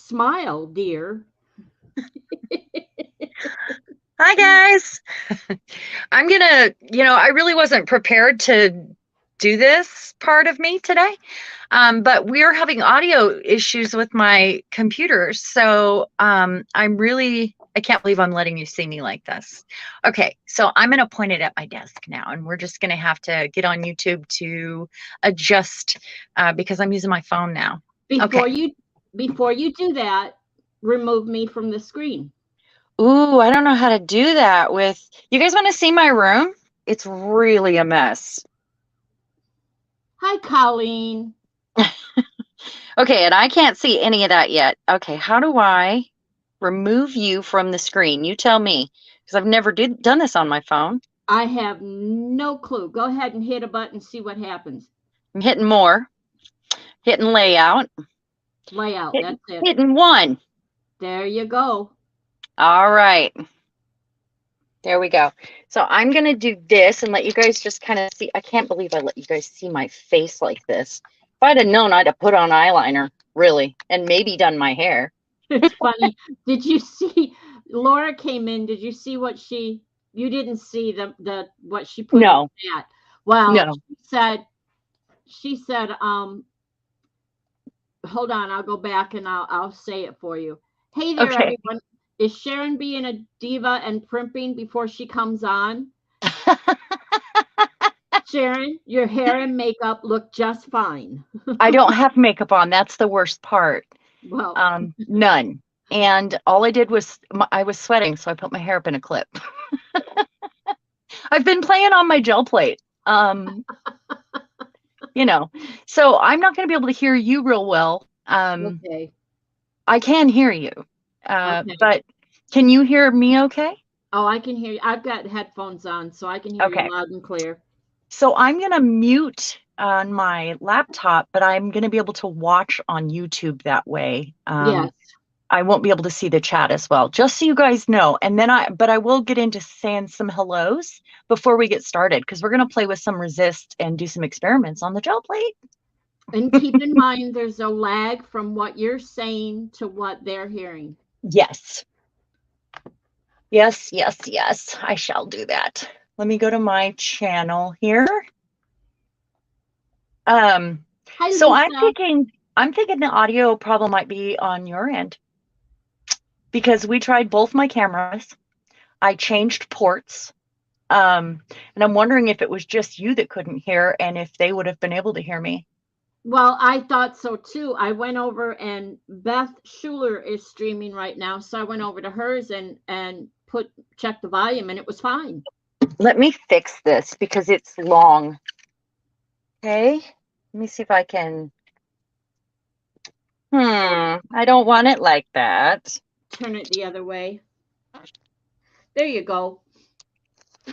Smile, dear. Hi, guys. I'm gonna, I really wasn't prepared to do this part of me today, but we are having audio issues with my computer. So I can't believe I'm letting you see me like this. Okay, so I'm gonna point it at my desk now, and we're just gonna have to get on YouTube to adjust because I'm using my phone now. Okay. Before you before you do that, remove me from the screen. Ooh, I don't know how to do that with you guys want to see my room? It's really a mess. Hi, Colleen. Okay, and I can't see any of that yet. Okay, how do I remove you from the screen? You tell me, because I've never done this on my phone. I have no clue. Go ahead and hit a button, see what happens. I'm hitting more, hitting layout, Layout, that's it. hitting one. There you go. All right, there we go. So I'm gonna do this and let you guys just kind of see. I can't believe I let you guys see my face like this. If I'd have known, I'd have put on eyeliner, really, and maybe done my hair. It's funny. Did you see Laura came in? Did you see what you didn't see the what she put in No, the chat? Well, no. she said, hold on, I'll go back and I'll say it for you. Hey there, Okay. everyone. Is Sharon being a diva and primping before she comes on? Sharon, your hair and makeup look just fine. I don't have makeup on. That's the worst part. Well, None. And all I did was I was sweating, so I put my hair up in a clip. I've been playing on my gel plate. Um, you know, so I'm not going to be able to hear you real well. okay. I can hear you, Okay. but can you hear me okay? Oh, I can hear you. I've got headphones on, so I can hear you Okay. loud and clear. So I'm going to mute on my laptop, but I'm going to be able to watch on YouTube that way. Yes. I won't be able to see the chat as well, just so you guys know. And then but I will get into saying some hellos before we get started because we're going to play with some resist and do some experiments on the gel plate. And keep in mind there's a lag from what you're saying to what they're hearing. Yes. Yes, yes, yes. I shall do that. Let me go to my channel here. Hi, So Lisa. I'm thinking the audio problem might be on your end because we tried both my cameras. I changed ports. And I'm wondering if it was just you that couldn't hear and if they would have been able to hear me. Well, I thought so too. I went over and Beth Schuler is streaming right now, so I went over to hers and put check the volume and it was fine. Let me fix this because it's long. Okay. Let me see if I can. I don't want it like that. Turn it the other way. There you go.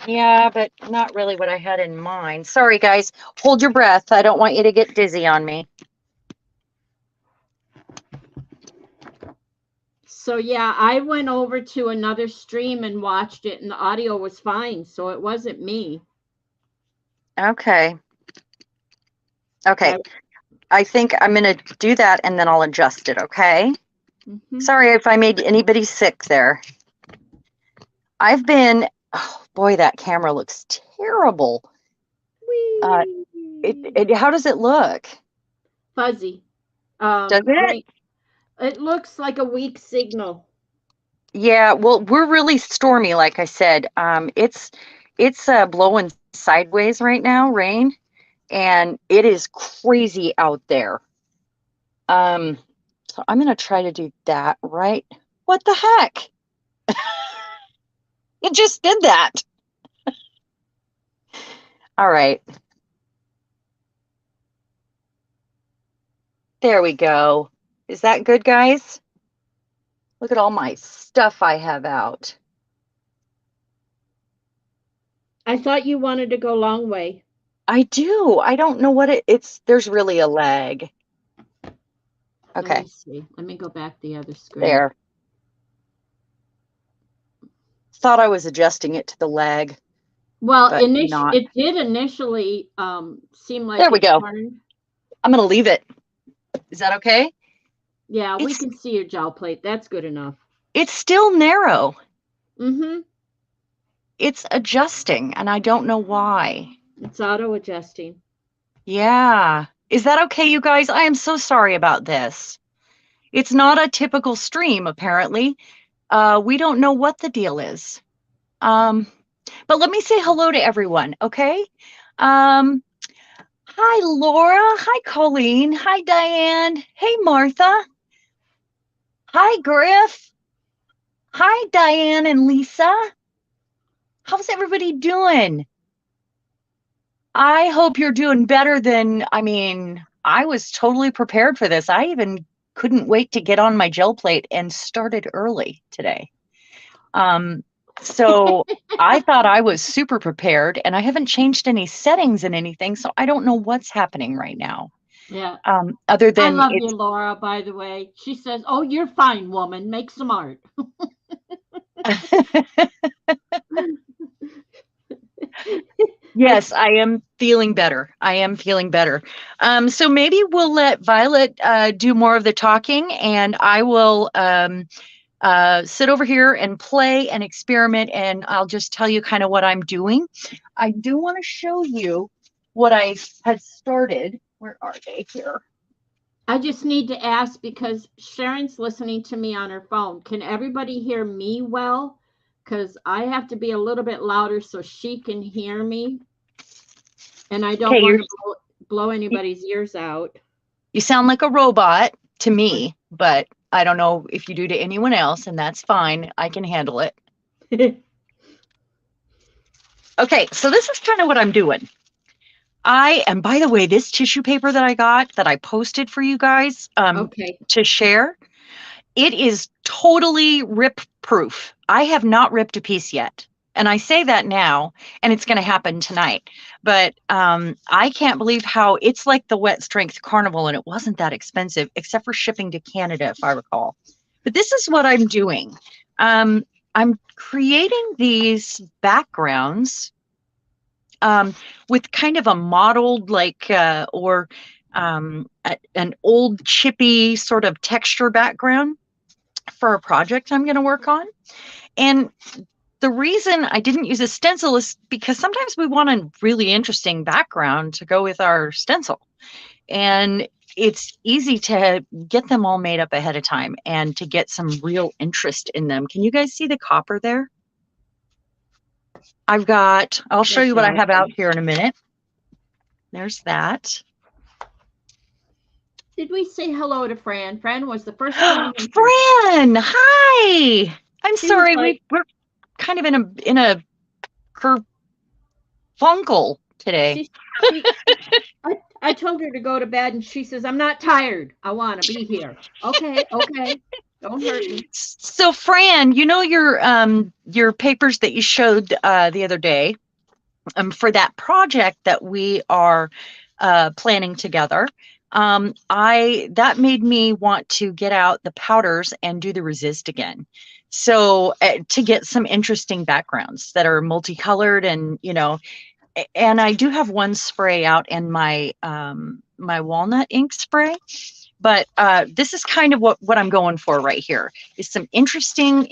Yeah, but not really what I had in mind. Sorry, guys. Hold your breath. I don't want you to get dizzy on me. So yeah, I went over to another stream and watched it and the audio was fine, so it wasn't me. Okay. Okay. I, I think I'm going to do that and then I'll adjust it. Okay. mhm. Sorry if I made anybody sick there. Oh boy, that camera looks terrible. How does it look? Fuzzy. Does it? Green. It looks like a weak signal. Yeah, well, we're really stormy, like I said. It's blowing sideways right now, rain, and it is crazy out there. So I'm gonna try to do that right. What the heck? It just did that. All right. There we go. Is that good, guys? Look at all my stuff I have out. I thought you wanted to go long way. I do. I don't know what there's really a lag. Let me Okay, see. Let me go back the other screen. there. Thought I was adjusting it to the lag, Well, but not. it did initially seem There like we it go. turned. I'm gonna leave it. Is that okay? Yeah, we It's can see your gel plate. That's good enough. it's still narrow. Mm-hmm. It's adjusting, and I don't know why. It's auto adjusting. Yeah. Is that okay, you guys? I am so sorry about this. It's not a typical stream, apparently. We don't know what the deal is. Um, but let me say hello to everyone, okay? Um, Hi, Laura. Hi, Colleen. Hi, Diane. Hey, Martha. Hi, Griff. Hi, Diane and Lisa. How's everybody doing? I hope you're doing better than, I mean, I was totally prepared for this. I even couldn't wait to get on my gel plate and started early today. So I thought I was super prepared, and I haven't changed any settings and anything, so I don't know what's happening right now. Yeah. Other I than love you, it's Laura, by the way. She says, "Oh, you're fine, woman. Make some art." Yes, I am feeling better. I am feeling better. So maybe we'll let Violet do more of the talking, and I will sit over here and play and experiment, and I'll just tell you kind of what I'm doing. I do want to show you what I had started. Where are they here? I just need to ask because Sharon's listening to me on her phone. Can everybody hear me well? Because I have to be a little bit louder so she can hear me. And I don't Okay, want to blow anybody's ears out. you sound like a robot to me, but I don't know if you do to anyone else, and that's fine. I can handle it. Okay, so this is kind of what I'm doing. And by the way, this tissue paper that I got that I posted for you guys Okay. to share, it is totally rip proof. I have not ripped a piece yet. And I say that now, and it's going to happen tonight. But I can't believe how it's like the Wet Strength Carnival, and it wasn't that expensive, except for shipping to Canada, if I recall. But this is what I'm doing. I'm creating these backgrounds with kind of a mottled, like, or an old chippy sort of texture background for a project I'm going to work on. And the reason I didn't use a stencil is because sometimes we want a really interesting background to go with our stencil. And it's easy to get them all made up ahead of time and to get some real interest in them. Can you guys see the copper there? I'll show you what I have out here in a minute. There's that. Did we say hello to Fran? Fran was the first one. Fran, hi. I'm She sorry, like, we're kind of in a kerfunkle today. I told her to go to bed, and she says, "I'm not tired. I want to be here." Okay, okay. Don't hurt me. So, Fran, you know your papers that you showed the other day for that project that we are planning together. That made me want to get out the powders and do the resist again. So to get some interesting backgrounds that are multicolored, and and I do have one spray out in my my walnut ink spray. But this is kind of what I'm going for right here is some interesting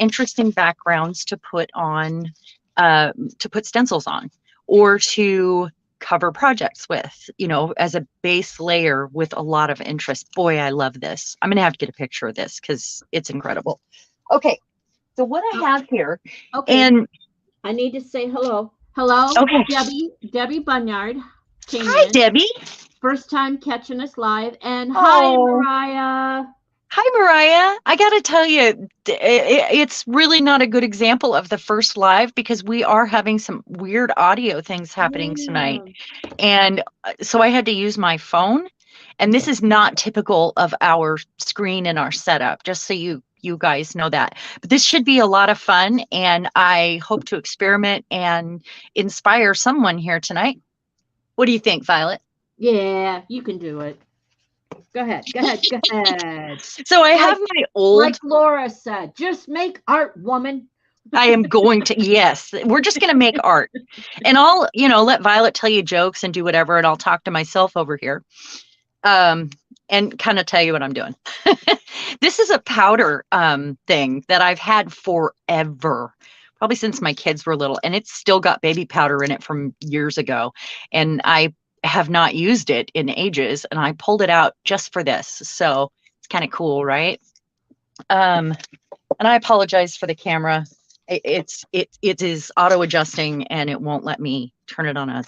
backgrounds to put on, to put stencils on, or to cover projects with, as a base layer with a lot of interest. Boy, I love this. I'm going to have to get a picture of this because it's incredible. Okay, so what I have here, and I need to say hello. Hello, okay. Debbie Bunyard. Hi, Debbie. First time catching us live. And hi, Mariah. Hi, Mariah. I got to tell you, it's really not a good example of the first live because we are having some weird audio things happening tonight. And so I had to use my phone. And this is not typical of our screen and our setup, just so you guys know that. But this should be a lot of fun. And I hope to experiment and inspire someone here tonight. What do you think, Violet? Yeah, you can do it. Go ahead. So I have my old... Like Laura said, just make art, woman. I am going to, yes, we're just going to make art. And I'll, let Violet tell you jokes and do whatever, and I'll talk to myself over here. and kind of tell you what I'm doing. This is a powder thing that I've had forever, probably since my kids were little, and it's still got baby powder in it from years ago. And I have not used it in ages, and I pulled it out just for this. So it's kind of cool, right? And I apologize for the camera. It is auto adjusting and it won't let me turn it on a,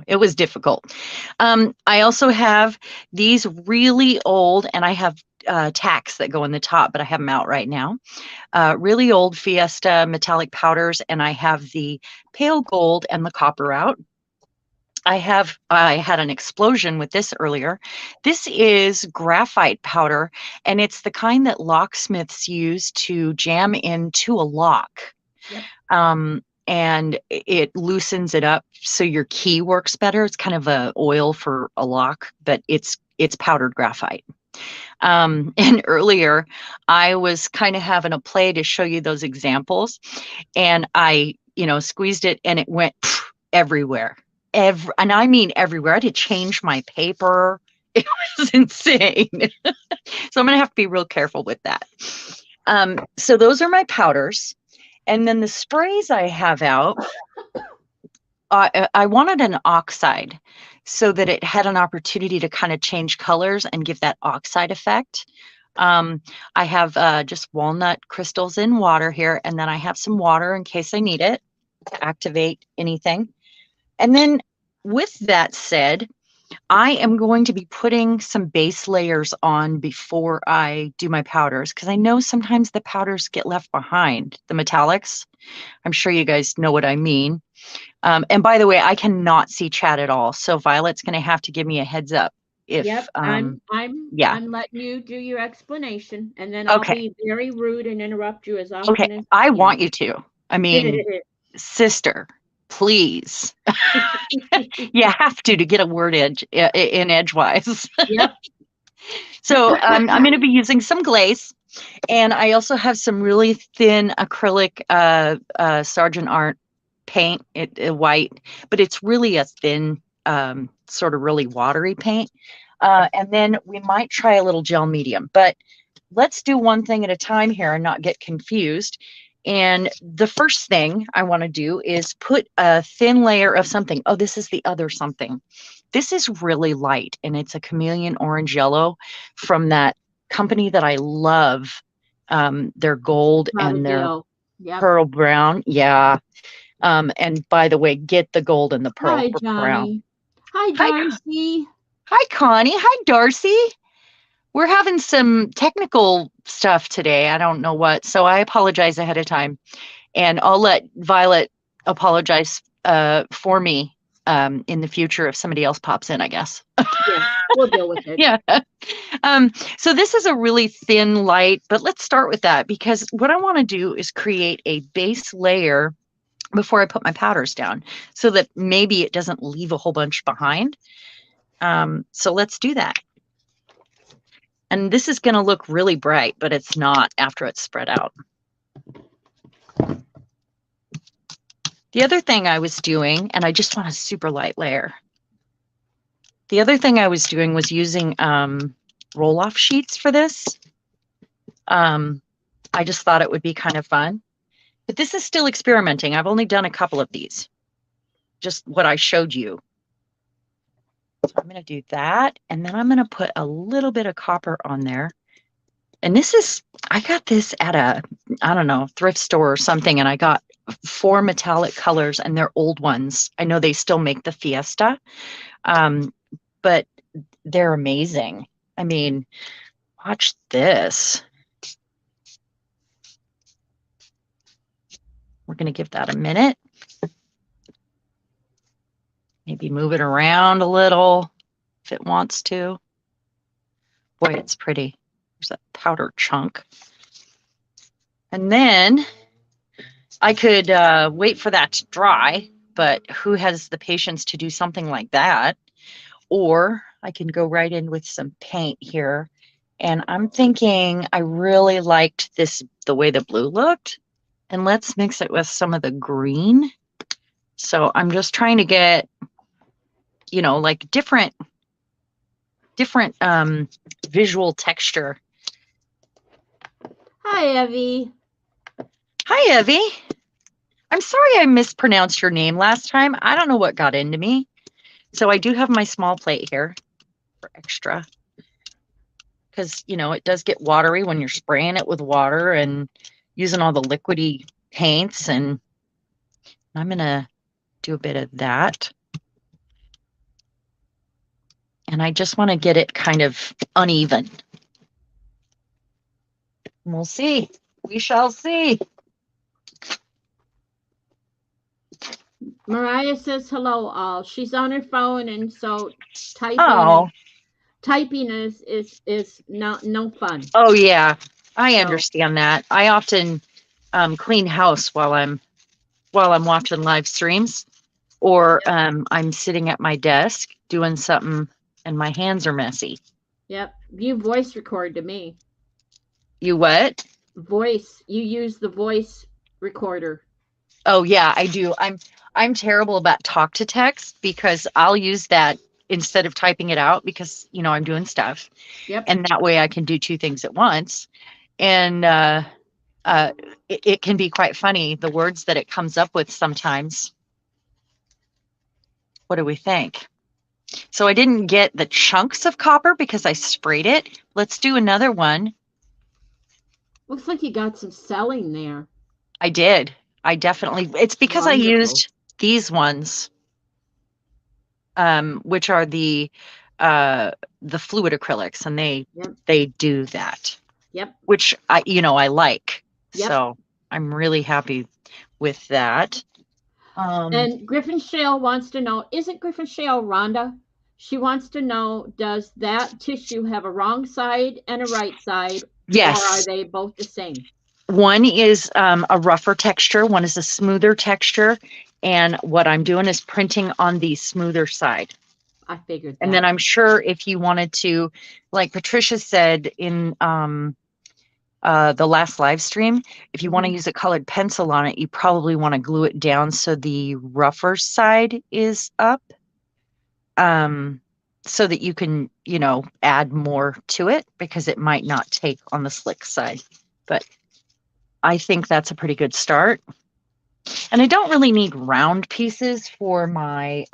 it was difficult. I also have these really old, and I have tacks that go in the top, but I have them out right now. Really old Fiesta metallic powders, and I have the pale gold and the copper out. I had an explosion with this earlier. This is graphite powder, and it's the kind that locksmiths use to jam into a lock. Yep. And it loosens it up so your key works better. It's kind of a oil for a lock, but it's powdered graphite. And earlier I was kind of having a play to show you those examples, and I, squeezed it and it went everywhere. And I mean everywhere. I had to change my paper. It was insane. So I'm going to have to be real careful with that. So those are my powders. And then the sprays I have out, I wanted an oxide so that it had an opportunity to kind of change colors and give that oxide effect. I have just walnut crystals in water here, and then I have some water in case I need it to activate anything. And then with that said, I am going to be putting some base layers on before I do my powders, because I know sometimes the powders get left behind, the metallics. I'm sure you guys know what I mean. And by the way, I cannot see chat at all. So Violet's going to have to give me a heads up. If I'm letting you do your explanation, and then I'll be very rude and interrupt you as often as I want you to. I mean, sister, please. You have to get a word in edgewise. Yep. So I'm going to be using some glaze, and I also have some really thin acrylic Sargent Art paint, white, but it's really a thin, sort of really watery paint. And then we might try a little gel medium, but let's do one thing at a time here and not get confused. And the first thing I want to do is put a thin layer of something. Oh, this is the other something. This is really light, and it's a chameleon orange yellow from that company that I love. Their gold and their pearl brown. Yeah. And by the way, get the gold and the pearl brown. Hi, Darcy. Hi, Connie. Hi, Darcy. We're having some technical stuff today. I don't know what, so I apologize ahead of time. And I'll let Violet apologize for me in the future if somebody else pops in, I guess. Yeah, we'll deal with it. Yeah. So this is a really thin light, but let's start with that, because what I want to do is create a base layer before I put my powders down so that maybe it doesn't leave a whole bunch behind. So let's do that. And this is going to look really bright, but it's not after it's spread out. The other thing I was doing, and I just want a super light layer. The other thing I was doing was using roll-off sheets for this. I just thought it would be kind of fun. But this is still experimenting. I've only done a couple of these. Just what I showed you. So I'm going to do that, and then I'm going to put a little bit of copper on there. And this is, I got this at a, I don't know, thrift store or something, and I got 4 metallic colors, and they're old ones. I know they still make the Fiesta, but they're amazing. I mean, watch this. We're going to give that a minute. Maybe move it around a little if it wants to. Boy, it's pretty. There's that powder chunk. And then I could wait for that to dry, but who has the patience to do something like that? Or I can go right in with some paint here. And I'm thinking I really liked this, the way the blue looked. And let's mix it with some of the green. So I'm just trying to get, you know, like different different visual texture. Hi, Evie. Hi, Evie. I'm sorry I mispronounced your name last time. I don't know what got into me. So I do have my small plate here for extra. Because, you know, it does get watery when you're spraying it with water and using all the liquidy paints. And I'm going to do a bit of that. And I just want to get it kind of uneven. We'll see. We shall see. Mariah says hello all. She's on her phone, and so typing is no fun. Oh yeah, I understand that. I often clean house while I'm watching live streams, or I'm sitting at my desk doing something and my hands are messy. Yep. You voice record to me. You what? Voice. You use the voice recorder. Oh yeah, I do. I'm terrible about talk to text because I'll use that instead of typing it out because, you know, I'm doing stuff. Yep. And that way I can do two things at once. And it can be quite funny, the words that it comes up with sometimes. What do we think? So I didn't get the chunks of copper because I sprayed it. Let's do another one. Looks like you got some selling there. I did. I definitely, it's because wonderful. I used these ones, which are the fluid acrylics, and they do that. Yep. Which I like. Yep. So I'm really happy with that. And Griffin Shale wants to know, isn't Griffin Shale Rhonda? She wants to know, does that tissue have a wrong side and a right side? Yes. Or are they both the same? One is a rougher texture. One is a smoother texture. And what I'm doing is printing on the smoother side. I figured that. And then I'm sure if you wanted to, like Patricia said in the last live stream, if you want to use a colored pencil on it, you probably want to glue it down so the rougher side is up. So that you can, add more to it because it might not take on the slick side. But I think that's a pretty good start. And I don't really need round pieces for my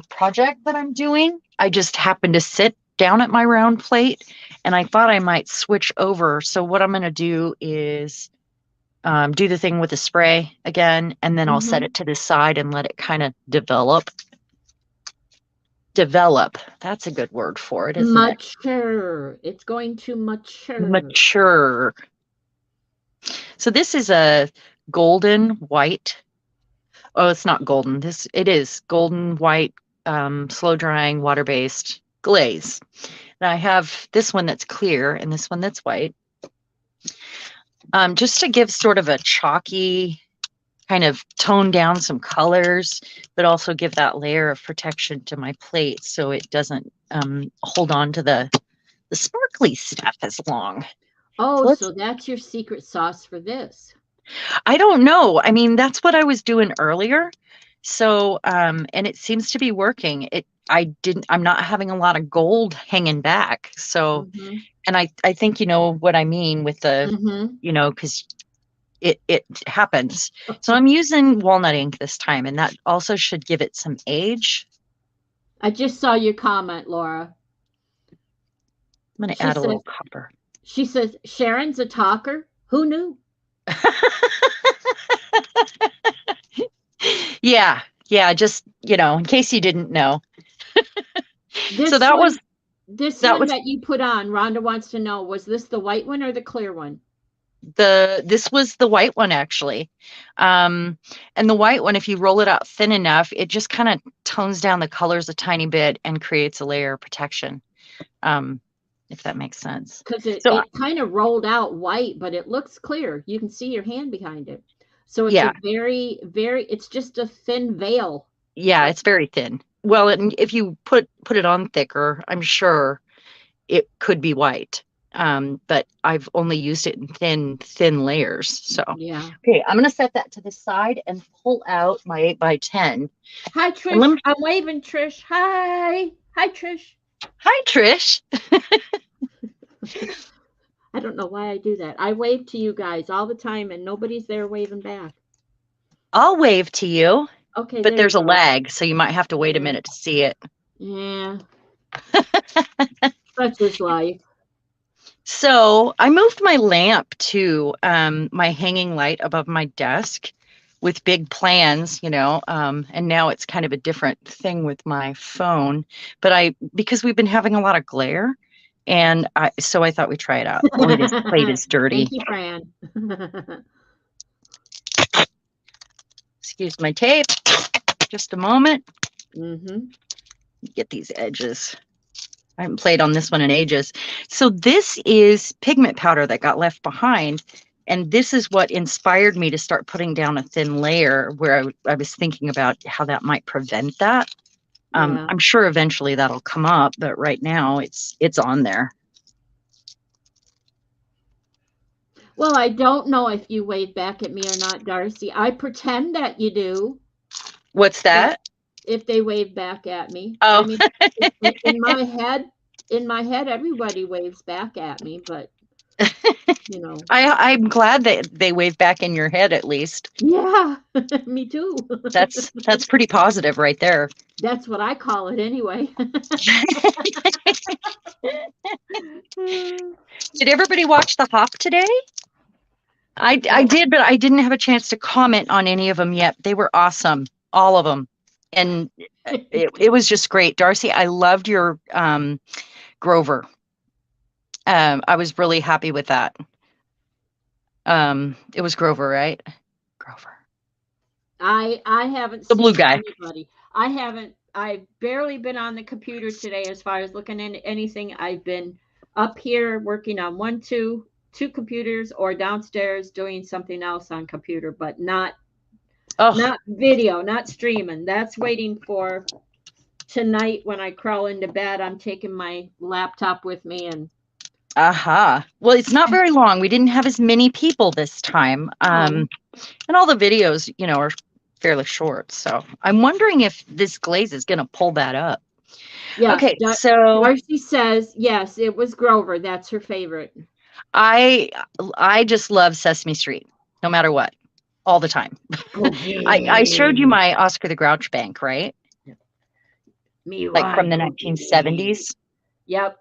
project that I'm doing. I just happen to sit down at my round plate and I thought I might switch over. So what I'm going to do is do the thing with the spray again, and then I'll set it to the side and let it kind of develop. That's a good word for it, isn't it? Mature. It's going to mature. Mature. So this is a golden white. Oh, it's not golden. It is golden white, slow drying, water-based glaze. And I have this one that's clear and this one that's white. Just to give sort of a chalky, kind of tone down some colors, but also give that layer of protection to my plate so it doesn't hold on to the sparkly stuff as long. Oh, so that's your secret sauce for this. I don't know. I mean, that's what I was doing earlier. So, and it seems to be working. I'm not having a lot of gold hanging back. So, and I think, you know what I mean with the, because it happens. So I'm using walnut ink this time, and that also should give it some age. I just saw your comment, Laura. I'm going to add a little copper. She says, Sharon's a talker. Who knew? Yeah. Just, in case you didn't know. So that was that you put on. Rhonda wants to know, was this the white one or the clear one? This was the white one, actually. And the white one, if you roll it out thin enough, it just kind of tones down the colors a tiny bit and creates a layer of protection. If that makes sense. Because it kind of rolled out white, but it looks clear. You can see your hand behind it. So it's a very, very, it's just a thin veil. Yeah, it's very thin. Well, and if you put it on thicker, I'm sure it could be white. But I've only used it in thin layers. So yeah. Okay, I'm gonna set that to the side and pull out my 8x10. Hi, Trish. I'm waving, Trish. Hi. Hi, Trish. Hi, Trish. I don't know why I do that. I wave to you guys all the time and nobody's there waving back. I'll wave to you, Okay, but there you there's a go. lag, so you might have to wait a Yeah. minute to see it. Yeah. Such is life. So I moved my lamp to my hanging light above my desk with big plans, and now it's kind of a different thing with my phone. But because we've been having a lot of glare, and so I thought we'd try it out. Boy, this plate is dirty. Thank you, Fran. Excuse my tape. Just a moment. Mm-hmm. Get these edges. I haven't played on this one in ages. So this is pigment powder that got left behind. And this is what inspired me to start putting down a thin layer where I was thinking about how that might prevent that. Yeah. I'm sure eventually that'll come up, but right now it's on there. Well, I don't know if you wave back at me or not, Darcy. I pretend that you do. What's that? If they wave back at me. Oh. I mean, in my head, everybody waves back at me, but I'm glad that they wave back in your head at least. Yeah, me too. That's pretty positive right there. That's what I call it anyway. Did everybody watch The Hop today? I did, but I didn't have a chance to comment on any of them yet. They were awesome, all of them. And it was just great. Darcy, I loved your Grover. I was really happy with that. It was Grover, right? Grover. I haven't the seen blue guy. anybody. I've barely been on the computer today as far as looking at anything. I've been up here working on two computers, or downstairs doing something else on computer, but not video, not streaming. That's waiting for tonight when I crawl into bed. I'm taking my laptop with me and Well, it's not very long. We didn't have as many people this time. And all the videos, are fairly short. So I'm wondering if this glaze is going to pull that up. Yeah. Okay, so Darcy says yes, it was Grover. That's her favorite. I just love Sesame Street, no matter what, all the time. Okay. I showed you my Oscar the Grouch bank, right? Me like from the 1970s. Yep.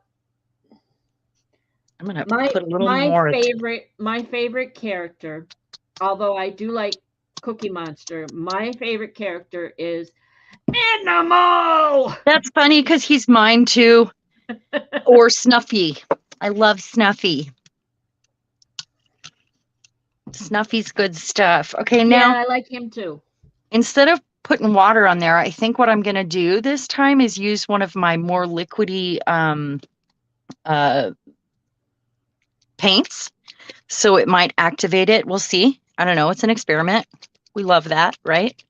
I'm gonna put a little more. My favorite character, although I do like Cookie Monster, my favorite character is Animal. That's funny because he's mine too. Or Snuffy. I love Snuffy. Snuffy's good stuff. Okay, now I like him too. Instead of putting water on there, I think what I'm going to do this time is use one of my more liquidy paints. So it might activate it. We'll see. I don't know. It's an experiment. We love that, right?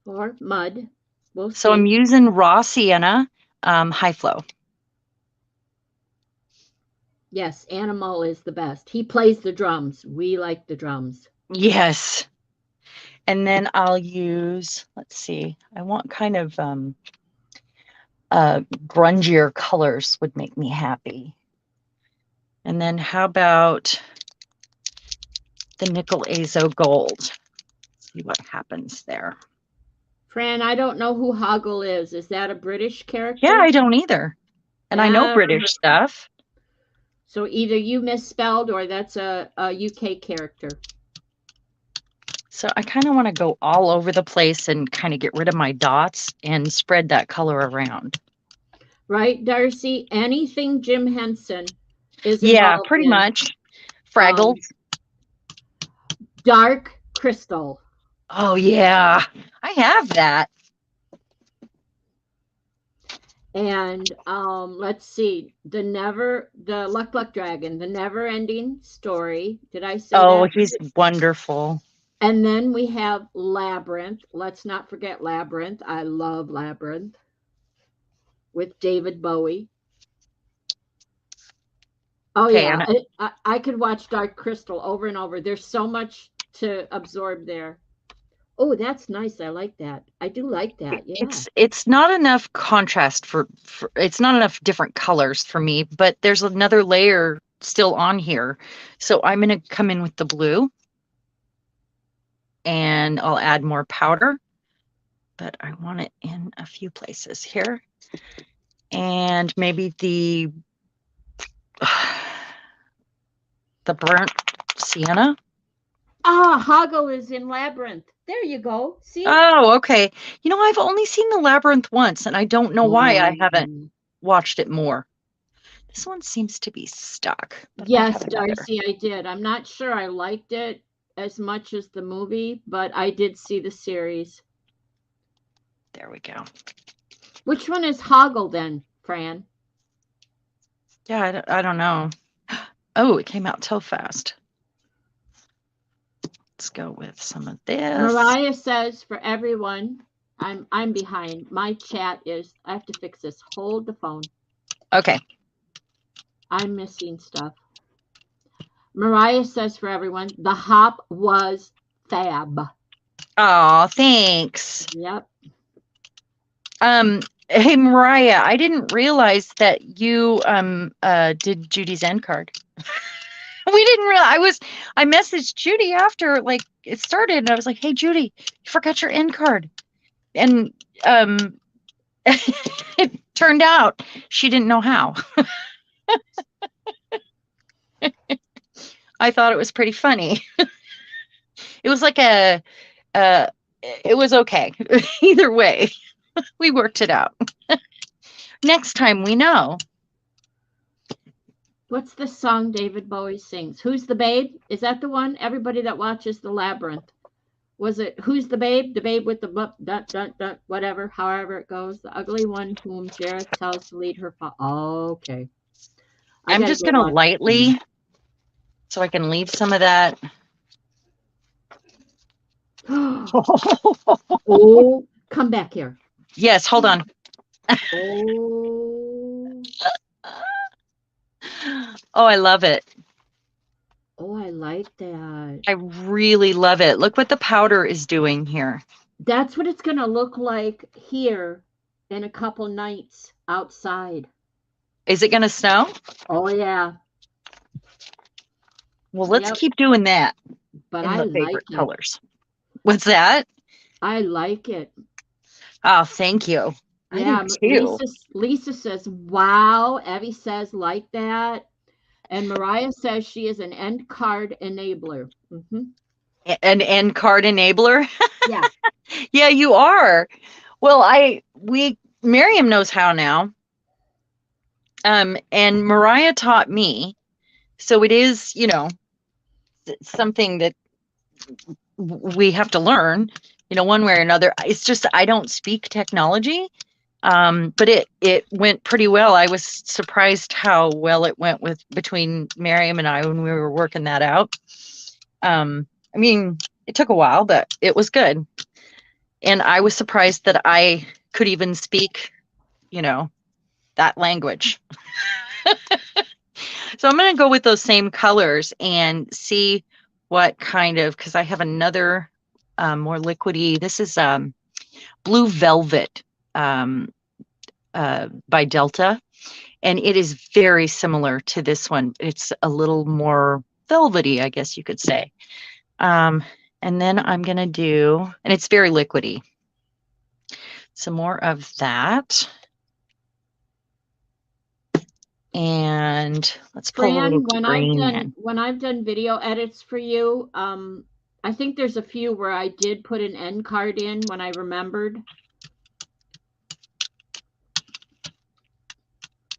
Or mud. We'll see. So I'm using raw sienna, high flow. Yes, Animal is the best. He plays the drums. We like the drums. Yes. And then I'll use, let's see, I want kind of grungier colors would make me happy. And then how about the Nickel Azo Gold? Let's see what happens there. Fran, I don't know who Hoggle is. Is that a British character? Yeah, I don't either. And I know British stuff. So either you misspelled or that's a UK character. So I kind of want to go all over the place and kind of get rid of my dots and spread that color around. Right, Darcy? Anything Jim Henson is Yeah, pretty much. Fraggles. Dark Crystal. Oh, yeah. I have that. And let's see. The Luck Luck Dragon, the Never Ending Story. Did I say that? Oh, he's wonderful. And then we have Labyrinth. Let's not forget Labyrinth. I love Labyrinth with David Bowie. Oh, okay, yeah. I could watch Dark Crystal over and over. There's so much to absorb there. Oh, that's nice. I like that. I do like that. Yeah. It's not enough contrast for it's not enough different colors for me, but there's another layer still on here. So I'm going to come in with the blue and I'll add more powder, but I want it in a few places here. And maybe the burnt sienna. Ah, Hoggle is in Labyrinth. There you go. See? Oh, okay. You know, I've only seen the Labyrinth once, and I don't know why I haven't watched it more. This one seems to be stuck. Yes, Darcy, I did. I'm not sure I liked it as much as the movie, but I did see the series. There we go. Which one is Hoggle then, Fran? Yeah, I don't know. Oh, it came out so fast. Let's go with some of this. Mariah says for everyone, I'm behind. My chat is, I have to fix this. Hold the phone. Okay. I'm missing stuff. Mariah says for everyone, the hop was fab. Oh, thanks. Yep. Hey Mariah, I didn't realize that you did Judy's end card. We didn't realize. I messaged Judy after like it started, and I was like, "Hey Judy, you forgot your end card," and it turned out she didn't know how. I thought it was pretty funny. It was like it was okay. Either way, we worked it out. Next time we know. What's the song David Bowie sings? Who's the Babe? Is that the one? Everybody that watches The Labyrinth. Was it Who's the Babe? The babe with the dut, dut, dut, whatever, however it goes. The ugly one whom Jareth tells to lead her. Oh, okay. I'm just going to lightly, so I can leave some of that. Oh, come back here. Yes, hold on. Oh, I love it. Oh, I like that. I really love it. Look what the powder is doing here. That's what it's going to look like here in a couple nights outside. Is it going to snow? Oh, yeah. Well, let's keep doing that. But in I the favorite like colors. What's that? I like it. Oh, thank you. Yeah, Lisa says, wow. Evie says, like that. And Mariah says she is an end card enabler. Mm-hmm. An end card enabler? Yeah. Yeah, you are. Well, Miriam knows how now. And Mariah taught me. So it is, something that we have to learn, one way or another. It's just, I don't speak technology. But it went pretty well. I was surprised how well it went between Miriam and I when we were working that out. I mean, it took a while, but it was good. And I was surprised that I could even speak, that language. So I'm going to go with those same colors and see what kind of, because I have another more liquidy. This is Blue Velvet. By Delta, and it is very similar to this one. It's a little more velvety, I guess you could say. And then I'm going to do, and it's very liquidy, some more of that. And let's pull a little green in. When I've done video edits for you, I think there's a few where I did put an end card in when I remembered.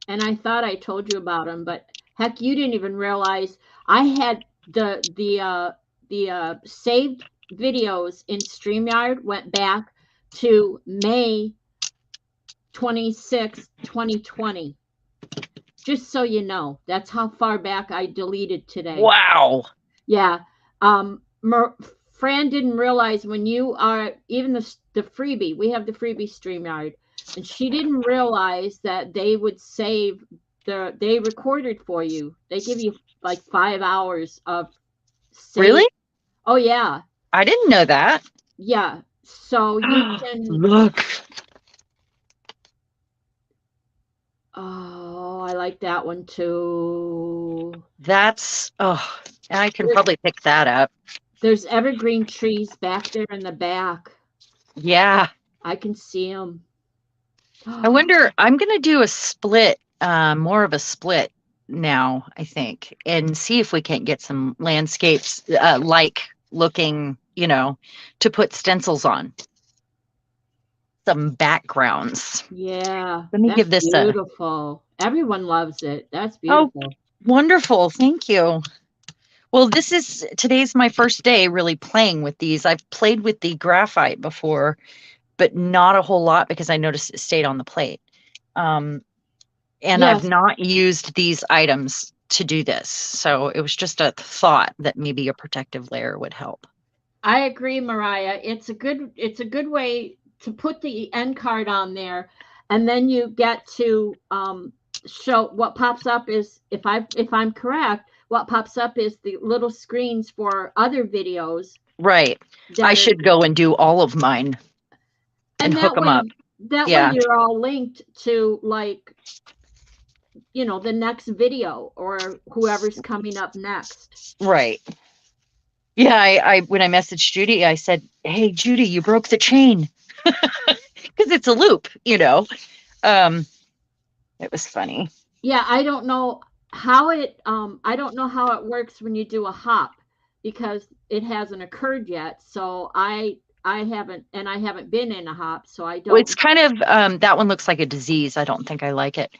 And I thought I told you about them, but heck, you didn't even realize I had the saved videos in StreamYard went back to May 26, 2020. Just so you know, that's how far back I deleted today. Wow. Yeah. Fran didn't realize when you are, even the freebie, we have the freebie StreamYard. And she didn't realize that they would save they recorded for you. They give you like 5 hours of Really? Oh yeah. I didn't know that. Yeah. So you can, Look. oh, I like that one too. That's, oh, I can There- probably pick that up. There's evergreen trees back there in the back. Yeah. I can see them. I wonder, I'm going to do a split, more of a split now, I think, and see if we can't get some landscapes like looking, to put stencils on. Some backgrounds. Yeah, Let me that's give this a, beautiful. Everyone loves it. That's oh, beautiful. wonderful. Thank you. Well, today's my first day really playing with these. I've played with the graphite before, but not a whole lot because I noticed it stayed on the plate. And I've Yes, not used these items to do this. So it was just a thought that maybe a protective layer would help. I agree, Mariah. It's a good way to put the end card on there, and then you get to show what pops up is if I'm correct, what pops up is the little screens for other videos Right. I that are, should go and do all of mine and and hook that them way up. that way Yeah. you're all linked to, like, the next video or whoever's coming up next. Right. Yeah. I when I messaged Judy, I said, "Hey, Judy, you broke the chain," because it's a loop. It was funny. Yeah, I don't know how it works when you do a hop, because it hasn't occurred yet. So I haven't been in a hop, so I Well, it's don't. kind of that one looks like a disease. I don't think I like it.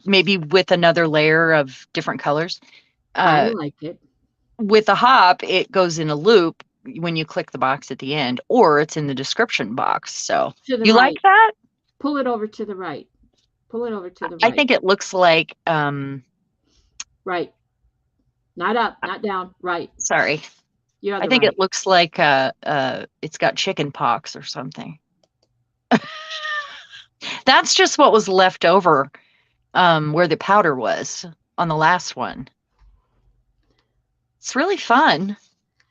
Maybe with another layer of different colors. I Uh, like it. with a hop, it goes in a loop when you click the box at the end, or it's in the description box. So To the you like right. that? Pull it over to the right. Pull it over to the I right. think it looks like Right. Not up, not down. Right. sorry. You're on I the think right. it looks like it's got chicken pox or something. That's just what was left over where the powder was on the last one. It's really fun.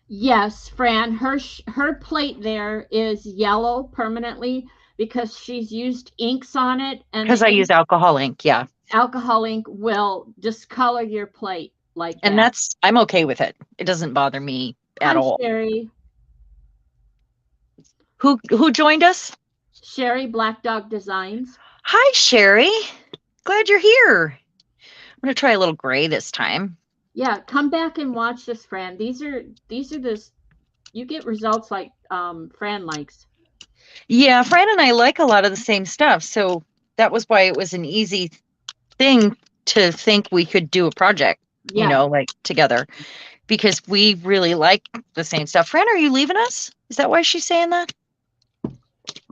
Yes, Fran, her plate there is yellow permanently because she's used inks on it, and Because the I ink, use alcohol ink, yeah. alcohol ink will discolor your plate like And that. I'm okay with it. It doesn't bother me at Hi, all. Sherry. Who joined us? Sherry Black Dog Designs. Hi, Sherry. Glad you're here. I'm gonna try a little gray this time. Yeah, come back and watch this, Fran. These are this you get results like Fran likes. Yeah, Fran and I like a lot of the same stuff, so that was why it was an easy thing to think we could do a project, Yeah. like together, because we really like the same stuff. Fran, are you leaving us? Is that why she's saying that?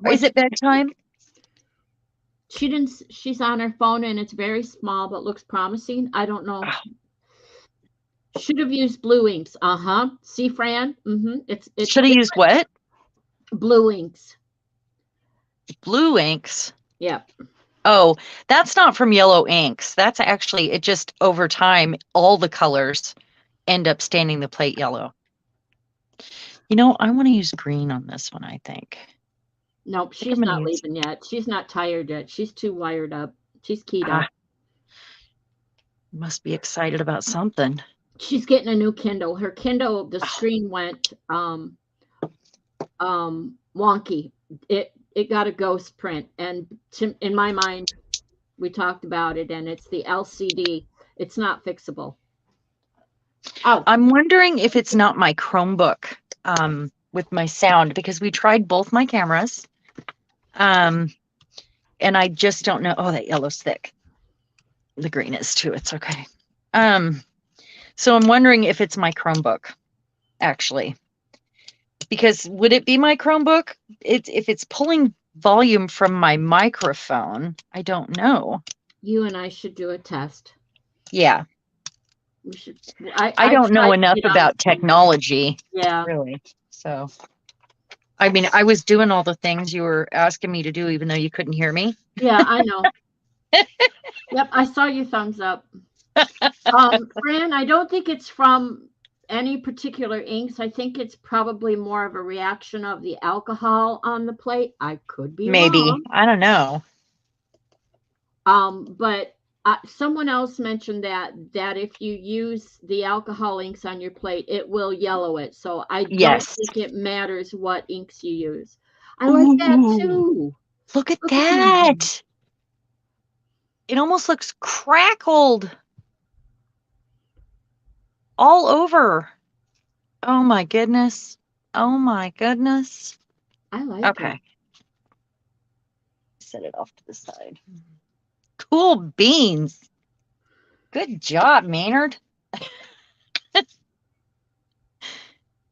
Or is it bedtime? She didn't. She's on her phone and it's very small but looks promising. I don't know. Should have used blue inks. Uh-huh. See, Fran? Mm-hmm. It's Should have used what? blue inks. Blue inks. Yeah. Oh, that's not from Yellow Inks. That's actually, it just over time, all the colors end up staining the plate yellow. I want to use green on this one, I think. Nope, she's not leaving yet. She's not tired yet. She's too wired up. She's keyed up. Must be excited about something. She's getting a new Kindle. Her Kindle, the screen went wonky. It got a ghost print, and in my mind, we talked about it, and it's the LCD. It's not fixable. Oh, I'm wondering if it's not my Chromebook with my sound, because we tried both my cameras. And I just don't know. Oh, that yellow's thick. The green is too. It's okay. So I'm wondering if it's my Chromebook, actually. Because would it be my Chromebook? If it's pulling volume from my microphone, I don't know. you and I should do a test. Yeah. We should. I don't know enough about technology. Yeah. Really. So, I mean, I was doing all the things you were asking me to do, even though you couldn't hear me. Yeah, I know. Yep, I saw your thumbs up. Fran, I don't think it's from any particular inks. I think it's probably more of a reaction of the alcohol on the plate. I could be Maybe. wrong. I don't know. But someone else mentioned that if you use the alcohol inks on your plate, it will yellow it. So I don't Yes. think it matters what inks you use. I like that too. Look at Look at that. It almost looks crackled all over. Oh my goodness. Oh my goodness. I like Okay. it. Set it off to the side. Cool beans. Good job, Maynard.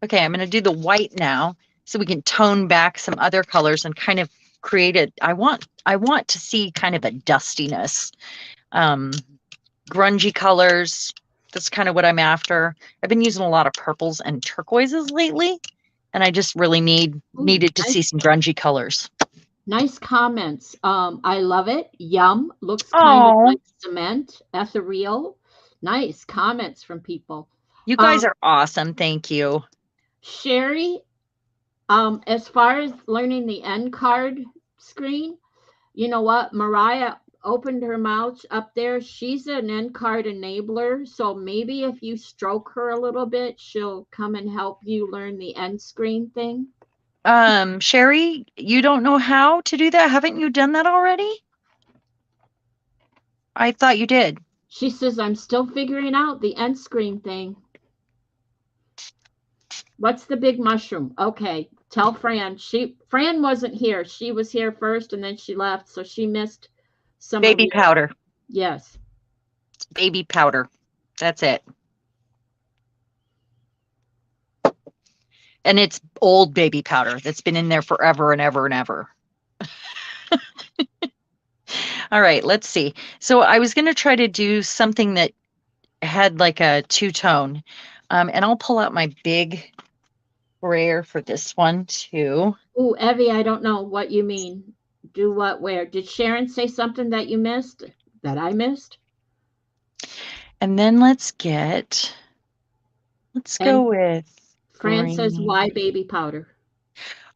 Okay, I'm going to do the white now so we can tone back some other colors and kind of create it. I want to see kind of a dustiness. Grungy colors. That's kind of what I'm after. I've been using a lot of purples and turquoises lately, and I just really needed to see some grungy colors. Nice comments. I love it. Yum. Looks kind of like cement. Ethereal. Nice comments from people. You guys are awesome. Thank you. Sherry, as far as learning the end card screen, you know what? Mariah opened her mouth up there. She's an end card enabler. So maybe if you stroke her a little bit, she'll come and help you learn the end screen thing. Sherry, you don't know how to do that? Haven't you done that already? I thought you did. She says, I'm still figuring out the end screen thing. What's the big mushroom? Okay, tell Fran. Fran wasn't here. She was here first and then she left, so she missed some baby powder. Yes. It's baby powder. That's it. And it's old baby powder that's been in there forever and ever and ever. All right, let's see. So I was going to try to do something that had like a two-tone. And I'll pull out my big brayer for this one too. Ooh, Evie, I don't know what you mean. Do what, where? Did Sharon say something that you missed, that I missed? And then let's go with Fran green. says, why baby powder?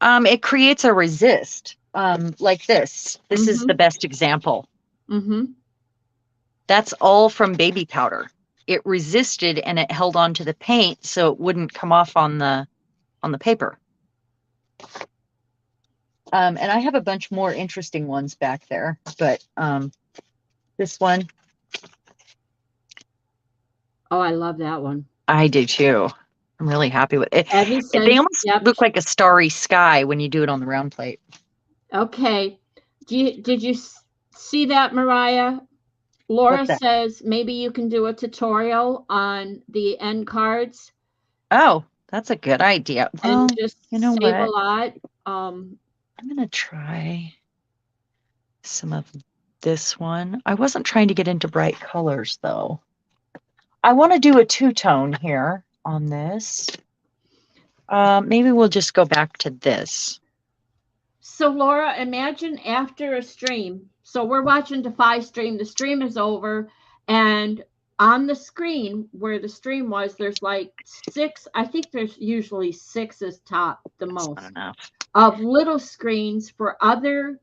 It creates a resist, like this. This is the best example. That's all from baby powder. It resisted and it held on to the paint so it wouldn't come off on the paper. And I have a bunch more interesting ones back there, but this one. Oh, I love that one. I do too. I'm really happy with it. They almost look like a starry sky when you do it on the round plate. Okay. Did you see that, Mariah? Laura says maybe you can do a tutorial on the end cards. Oh, that's a good idea. Well, and just you know save what? a lot. I'm going to try some of this one. I wasn't trying to get into bright colors, though. I want to do a two-tone here on this. Maybe we'll just go back to this. So, Laura, imagine after a stream. So we're watching Defy stream. The stream is over. And on the screen where the stream was, there's like 6. I think there's usually 6 is top, the most. Not enough. Of little screens for other,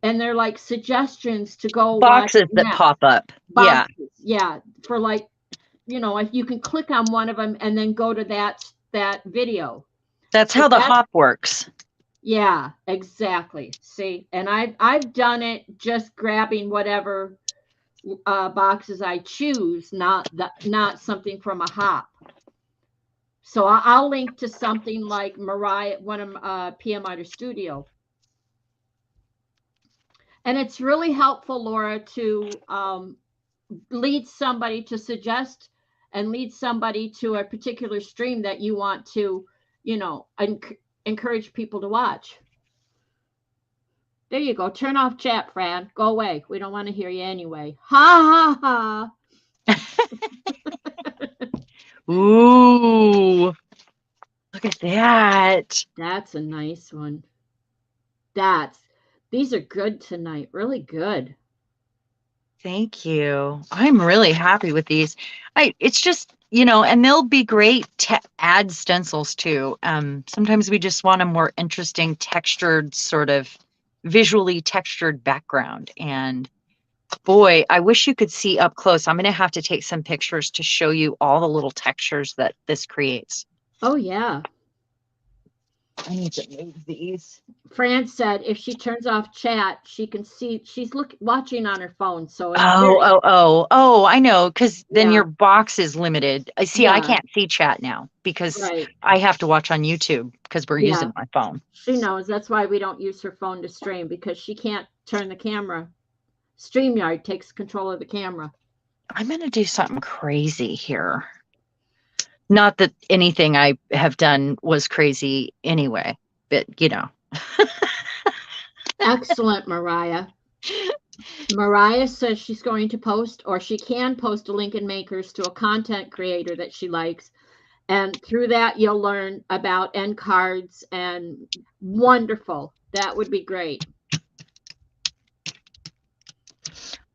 and they're like suggestions to go boxes watch that pop up. Boxes, yeah. For like, you know, if you can click on one of them and then go to that video. That's how the hop works. Yeah, exactly. See, and I've done it just grabbing whatever boxes I choose, not something from a hop. So I'll link to something like Mariah, one of PM Artist Studio. And it's really helpful, Laura, to lead somebody to suggest and lead somebody to a particular stream that you want to, you know, encourage people to watch. There you go. Turn off chat, Fran. Go away. We don't want to hear you anyway. Ha ha ha. Ooh. Look at that. That's a nice one. These are good tonight. Really good. Thank you. I'm really happy with these. It's just, you know, and they'll be great to add stencils too. Sometimes we just want a more interesting textured, sort of visually textured background. And boy, I wish you could see up close. I'm going to have to take some pictures to show you all the little textures that this creates. Oh, yeah. I need to move these. Fran said if she turns off chat, she can see she's watching on her phone. So it's I know, because then Yeah. your box is limited. I see. I Yeah. can't see chat now because right. I have to watch on YouTube because we're Yeah. using my phone. She knows that's why we don't use her phone to stream, because she can't turn the camera. StreamYard takes control of the camera. I'm going to do something crazy here. Not that anything I have done was crazy anyway, but you know. Excellent, Mariah. Mariah says she's going to post, or she can post a link in Makers to a content creator that she likes. And through that, you'll learn about end cards, and wonderful. That would be great.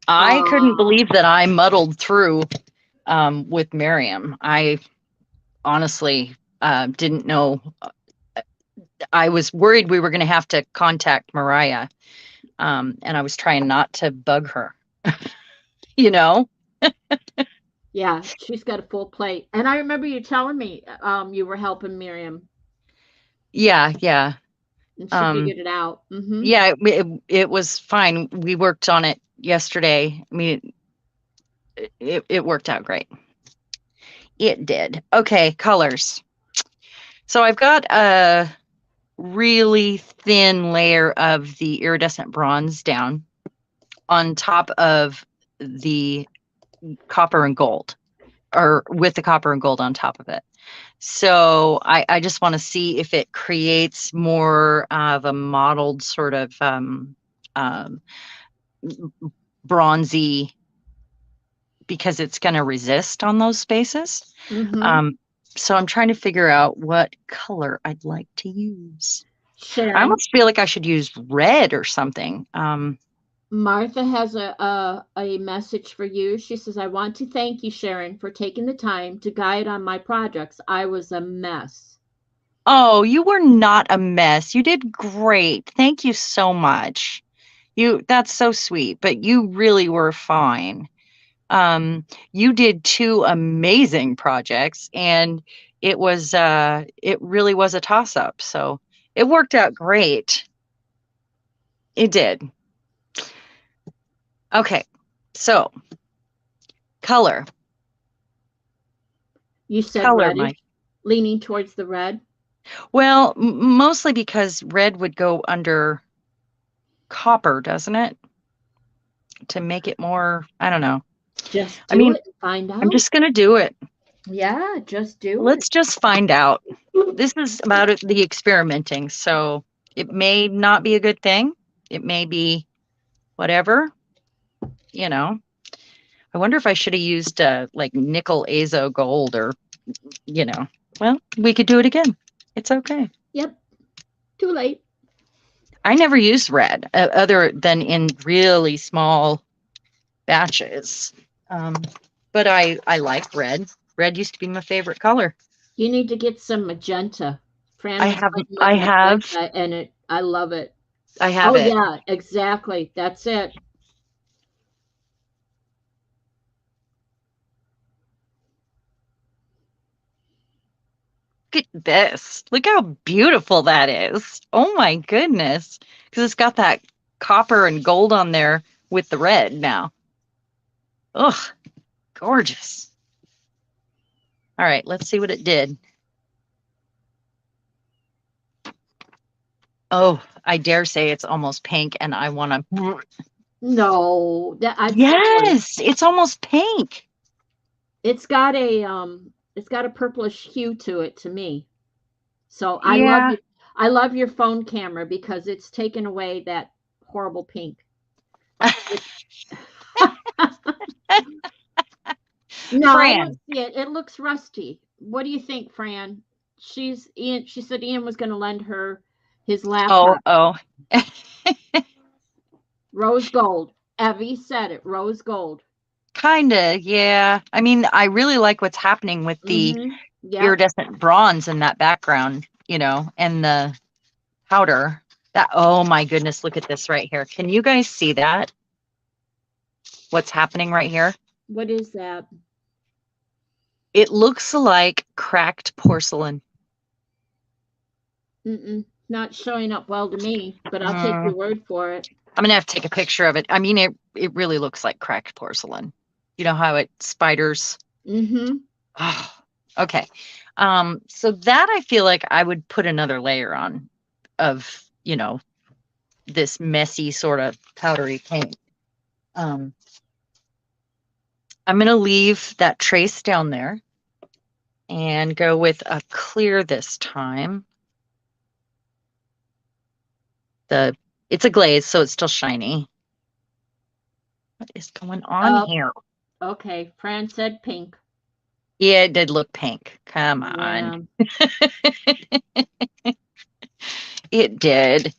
I couldn't believe that I muddled through with Miriam. I honestly didn't know. I was worried we were going to have to contact Mariah, and I was trying not to bug her, you know? Yeah, she's got a full plate. And I remember you telling me you were helping Miriam. Yeah. And she figured it out. Mm-hmm. Yeah, it was fine. We worked on it yesterday. I mean, it worked out great. It did. Okay, colors. So I've got a really thin layer of the iridescent bronze down on top of the copper and gold, or with the copper and gold on top of it. So I just want to see if it creates more of a mottled sort of bronzy, because it's going to resist on those spaces. Mm-hmm. So I'm trying to figure out what color I'd like to use. Sharon, I almost feel like I should use red or something. Martha has a message for you. She says, I want to thank you, Sharon, for taking the time to guide on my projects. I was a mess. Oh, you were not a mess. You did great. Thank you so much. That's so sweet, but you really were fine. You did 2 amazing projects, and it really was a toss-up. So it worked out great. It did. Okay, so color. You said Color, red, leaning towards the red. Well, mostly because red would go under copper, doesn't it? To make it more, I don't know. Just do it and find out. I'm just going to do it. Yeah, just do it. Let's just find out. This is about the experimenting, so it may not be a good thing. It may be whatever, you know. I wonder if I should have used like nickel azo gold, or, you know. Well, we could do it again. It's okay. Yep. Too late. I never used red other than in really small batches. But I like red. Red used to be my favorite color. You need to get some magenta. Fran, I have, and I love it. I have it. Oh yeah, exactly. That's it. Look at this. Look how beautiful that is. Oh my goodness. Because it's got that copper and gold on there with the red now. Ugh, gorgeous. All right, let's see what it did. Oh, I dare say it's almost pink, and I want to. No, Yes, it's almost pink. It's got a purplish hue to it to me. So I love your phone camera because it's taken away that horrible pink. No, Fran. I don't see it. It looks rusty. What do you think, Fran? She said Ian was going to lend her his laptop. Oh. Rose gold. Evie said it. Rose gold. Kinda, yeah. I mean, I really like what's happening with the Mm-hmm. Yep. iridescent bronze in that background, and the powder. That, oh my goodness, look at this right here. Can you guys see that? What's happening right here? What is that? It looks like cracked porcelain. Mm-mm. Not showing up well to me, but I'll take your word for it. I'm gonna have to take a picture of it. I mean, it really looks like cracked porcelain. You know how it spiders? Mm-hmm. Oh, okay. So that I feel like I would put another layer on of, this messy sort of powdery paint. I'm gonna leave that trace down there and go with a clear this time. It's a glaze, so it's still shiny. What is going on here? Okay, Fran said pink. Yeah, it did look pink. Come on. It did.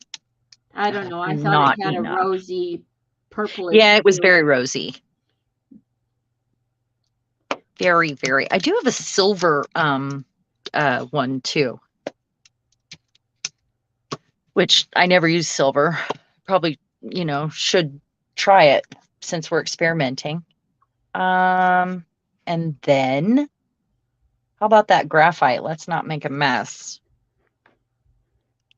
I don't know. I thought Not it had enough. a rosy, purplish. Yeah, it was hue. very rosy. Very, very. I do have a silver one too, which I never use silver. Probably, should try it since we're experimenting. And then how about that graphite? Let's not make a mess.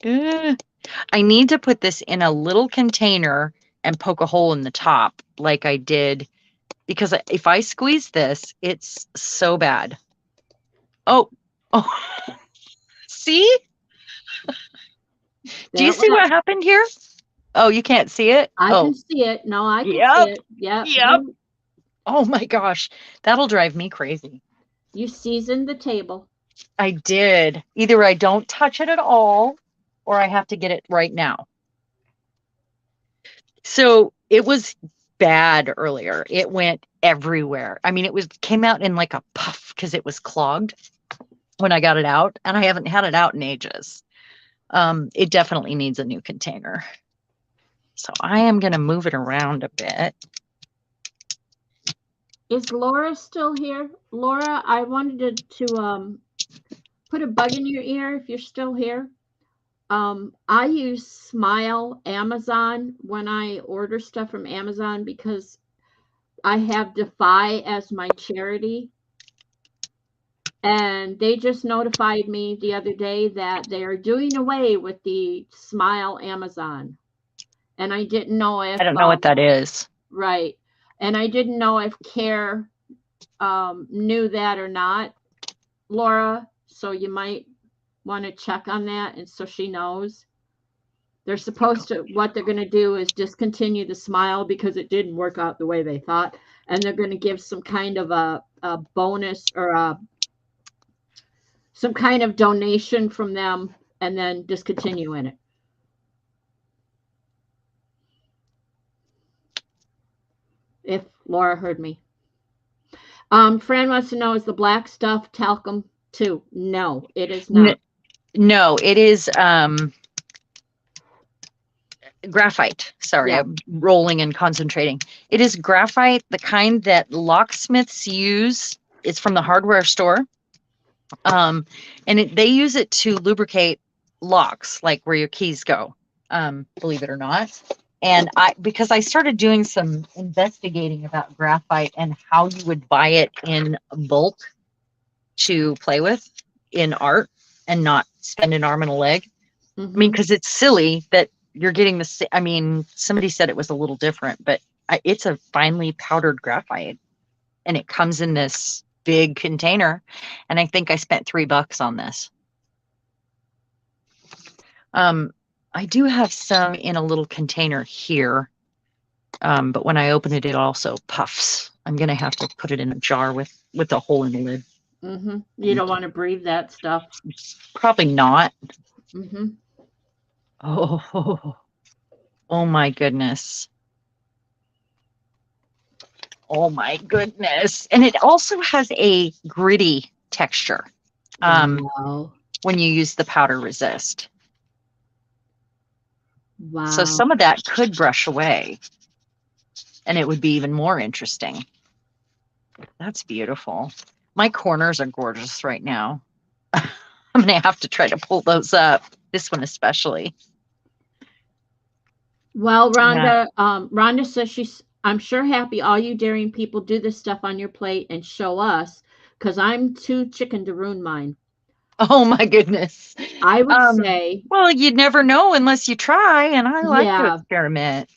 I need to put this in a little container and poke a hole in the top like I did, because if I squeeze this, it's so bad. Oh, see? Do you see what happened here? Oh, you can't see it? I can see it. No, I can see it. Yep. Oh my gosh. That'll drive me crazy. You seasoned the table. I did. Either I don't touch it at all or I have to get it right now. So it was bad earlier. It went everywhere. I mean, came out in like a puff because it was clogged when I got it out, and I haven't had it out in ages. It definitely needs a new container. So I am going to move it around a bit. Is Laura still here? Laura, I wanted to put a bug in your ear if you're still here. I use Smile Amazon when I order stuff from Amazon because I have Defy as my charity. And they just notified me the other day that they are doing away with the Smile Amazon. And I didn't know if I don't know what that is. Right. And I didn't know if Care knew that or not, Laura. So you might want to check on that, and so she knows. They're supposed to, what they're going to do is discontinue the Smile because it didn't work out the way they thought. And they're going to give some kind of a bonus or some kind of donation from them and then discontinuing it. If Laura heard me. Fran wants to know, is the black stuff talcum too? No, it is not. No, it is graphite. Sorry, I'm rolling and concentrating. It is graphite, the kind that locksmiths use. It's from the hardware store. And they use it to lubricate locks, like where your keys go, believe it or not. And because I started doing some investigating about graphite and how you would buy it in bulk to play with in art and not spend an arm and a leg. Mm-hmm. I mean, because it's silly that you're getting the, I mean, somebody said it was a little different, but it's a finely powdered graphite and it comes in this big container. And I think I spent $3 on this. I do have some in a little container here, but when I open it, it also puffs. I'm going to have to put it in a jar with a hole in the lid. Mm-hmm. You don't want to breathe that stuff. Probably not. Mm-hmm. Oh my goodness. Oh my goodness. And it also has a gritty texture when you use the powder resist. Wow. So some of that could brush away and it would be even more interesting. That's beautiful. My corners are gorgeous right now. I'm going to have to try to pull those up. This one especially. Well, Rhonda, Rhonda says I'm sure happy all you daring people do this stuff on your plate and show us, because I'm too chicken to ruin mine. Oh my goodness. I would say, well, you'd never know unless you try, and I like to yeah, experiment.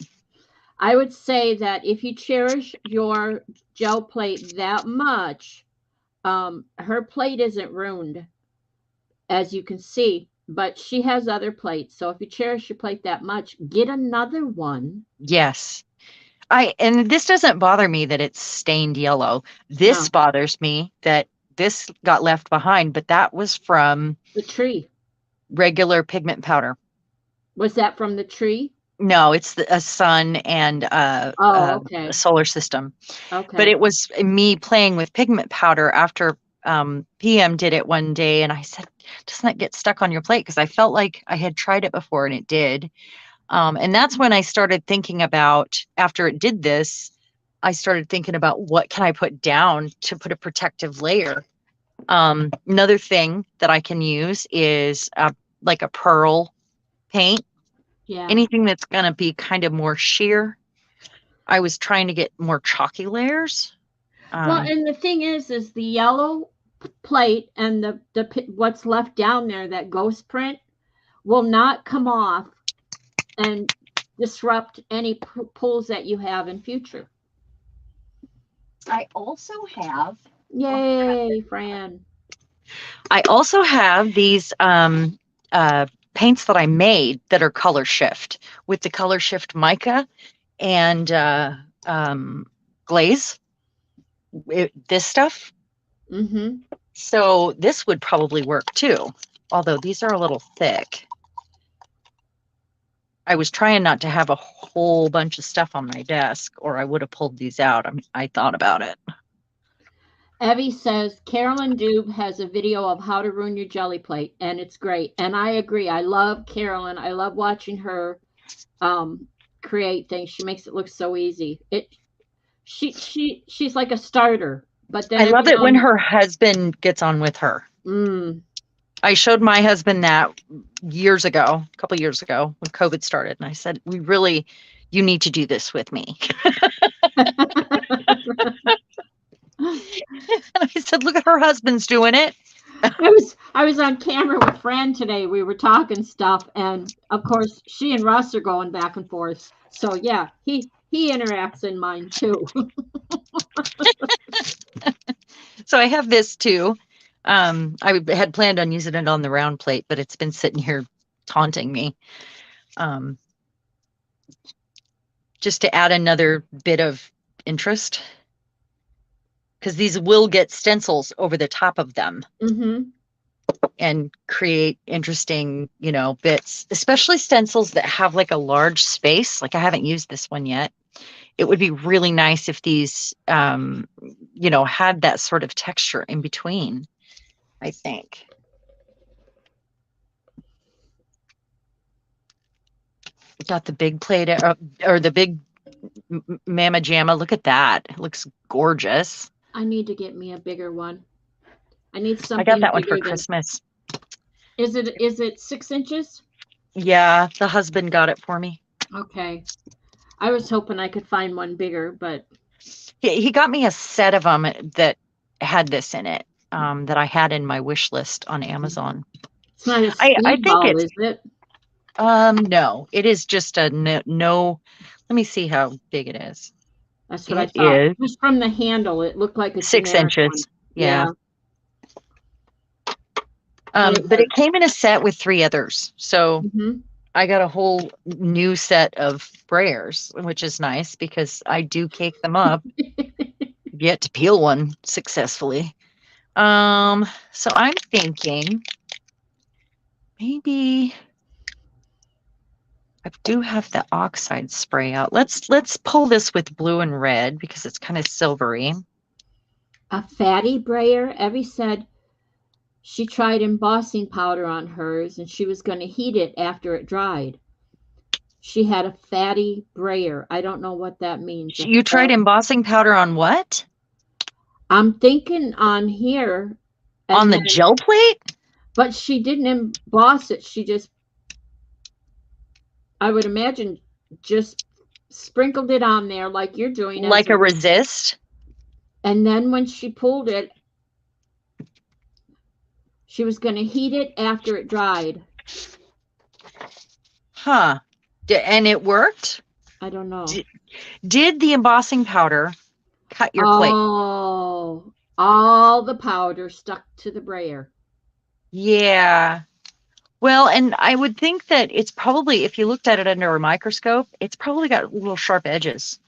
I would say that if you cherish your gel plate that much, her plate isn't ruined, as you can see, but she has other plates. So if you cherish your plate that much, get another one. Yes. And this doesn't bother me that it's stained yellow. This No, bothers me that this got left behind, but that was from the tree. regular pigment powder. Was that from the tree? No, it's a sun and Oh, a okay. solar system. Okay. But it was me playing with pigment powder after PM did it one day, and I said, "Doesn't that get stuck on your plate?" Because I felt like I had tried it before, and it did. And that's when I started thinking about, after it did this, I started thinking about what can I put down to put a protective layer. Another thing that I can use is like a pearl paint. Yeah. Anything that's going to be kind of more sheer. I was trying to get more chalky layers. Well, and the thing is the yellow plate and the what's left down there, that ghost print, will not come off and disrupt any pulls that you have in future. I also have. Yay, Fran. I also have these paints that I made that are color shift with the color shift mica and glaze. This stuff. Mm-hmm. So this would probably work too, although these are a little thick. I was trying not to have a whole bunch of stuff on my desk, or I would have pulled these out. I thought about it. Evie says Carolyn Dube has a video of how to ruin your jelly plate, and it's great. And I agree. I love Carolyn. I love watching her create things. She makes it look so easy. She's like a starter. But then I love it when her husband gets on with her. I showed my husband that years ago, a couple years ago when COVID started, and I said, you need to do this with me. And I said, look at her husband's doing it. I was on camera with Fran today. We were talking stuff, and of course she and Russ are going back and forth. So yeah, he interacts in mine too. So I have this too. I had planned on using it on the round plate, but it's been sitting here taunting me. Just to add another bit of interest, because these will get stencils over the top of them. Mm-hmm. And create interesting, bits, especially stencils that have like a large space. Like I haven't used this one yet. It would be really nice if these, had that sort of texture in between, I think. Got the big plate or the big Mama Jamma. Look at that. It looks gorgeous. I need to get me a bigger one. I need something. I got that one for Christmas. Is it 6 inches? Yeah, the husband got it for me. Okay. I was hoping I could find one bigger, but he got me a set of them that had this in it, that I had in my wish list on Amazon. It's not a speedball, is it? No, it is just a no. Let me see how big it is. That's what I thought. Just from the handle, it looked like a 6 inches. One. Yeah. But it came in a set with 3 others. So I got a whole new set of sprayers, which is nice because I do cake them up. Yet to peel one successfully. So I'm thinking maybe I do have the oxide spray out. Let's pull this with blue and red because it's kind of silvery. A fatty brayer. Evie said she tried embossing powder on hers and she was going to heat it after it dried. She had a fatty brayer. I don't know what that means. You tried embossing powder on what? I'm thinking on here, On and the then, gel plate? but she didn't emboss it. She just, I would imagine, just sprinkled it on there like you're doing as Like a a, resist? and then when she pulled it, she was going to heat it after it dried. Huh. And it worked? I don't know. Did the embossing powder cut your plate? Oh, all the powder stuck to the brayer. Yeah. Well, and I would think that it's probably, if you looked at it under a microscope, it's probably got little sharp edges.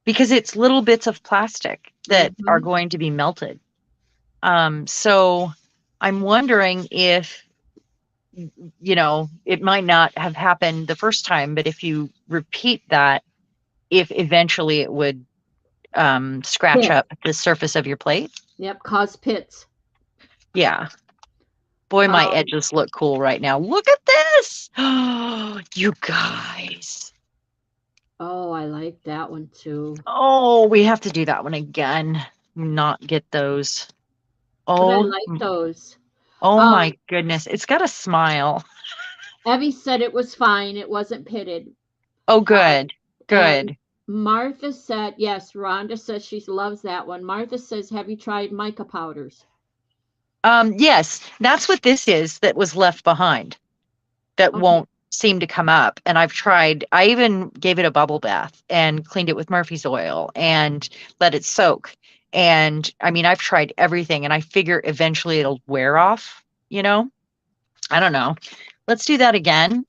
Because it's little bits of plastic that are Mhm. going to be melted. So I'm wondering if, it might not have happened the first time, but if you repeat that, if eventually it would scratch Pit. up the surface of your plate. Yep, cause pits. Yeah. Boy, my Um, edges look cool right now. Look at this. Oh, you guys. oh, I like that one too. Oh, we have to do that one again. Not get those. But I Oh, like those. oh Um, my goodness. It's got a smile. Evie said it was fine. It wasn't pitted. Oh, Uh, good. and Good. Martha said, yes, Rhonda says she loves that one. Martha says, have you tried mica powders? Yes, that's what this is that was left behind that Okay. won't seem to come up. And I even gave it a bubble bath and cleaned it with Murphy's oil and let it soak. And I mean, I've tried everything and I figure eventually it'll wear off, you know? I don't know. Let's do that again.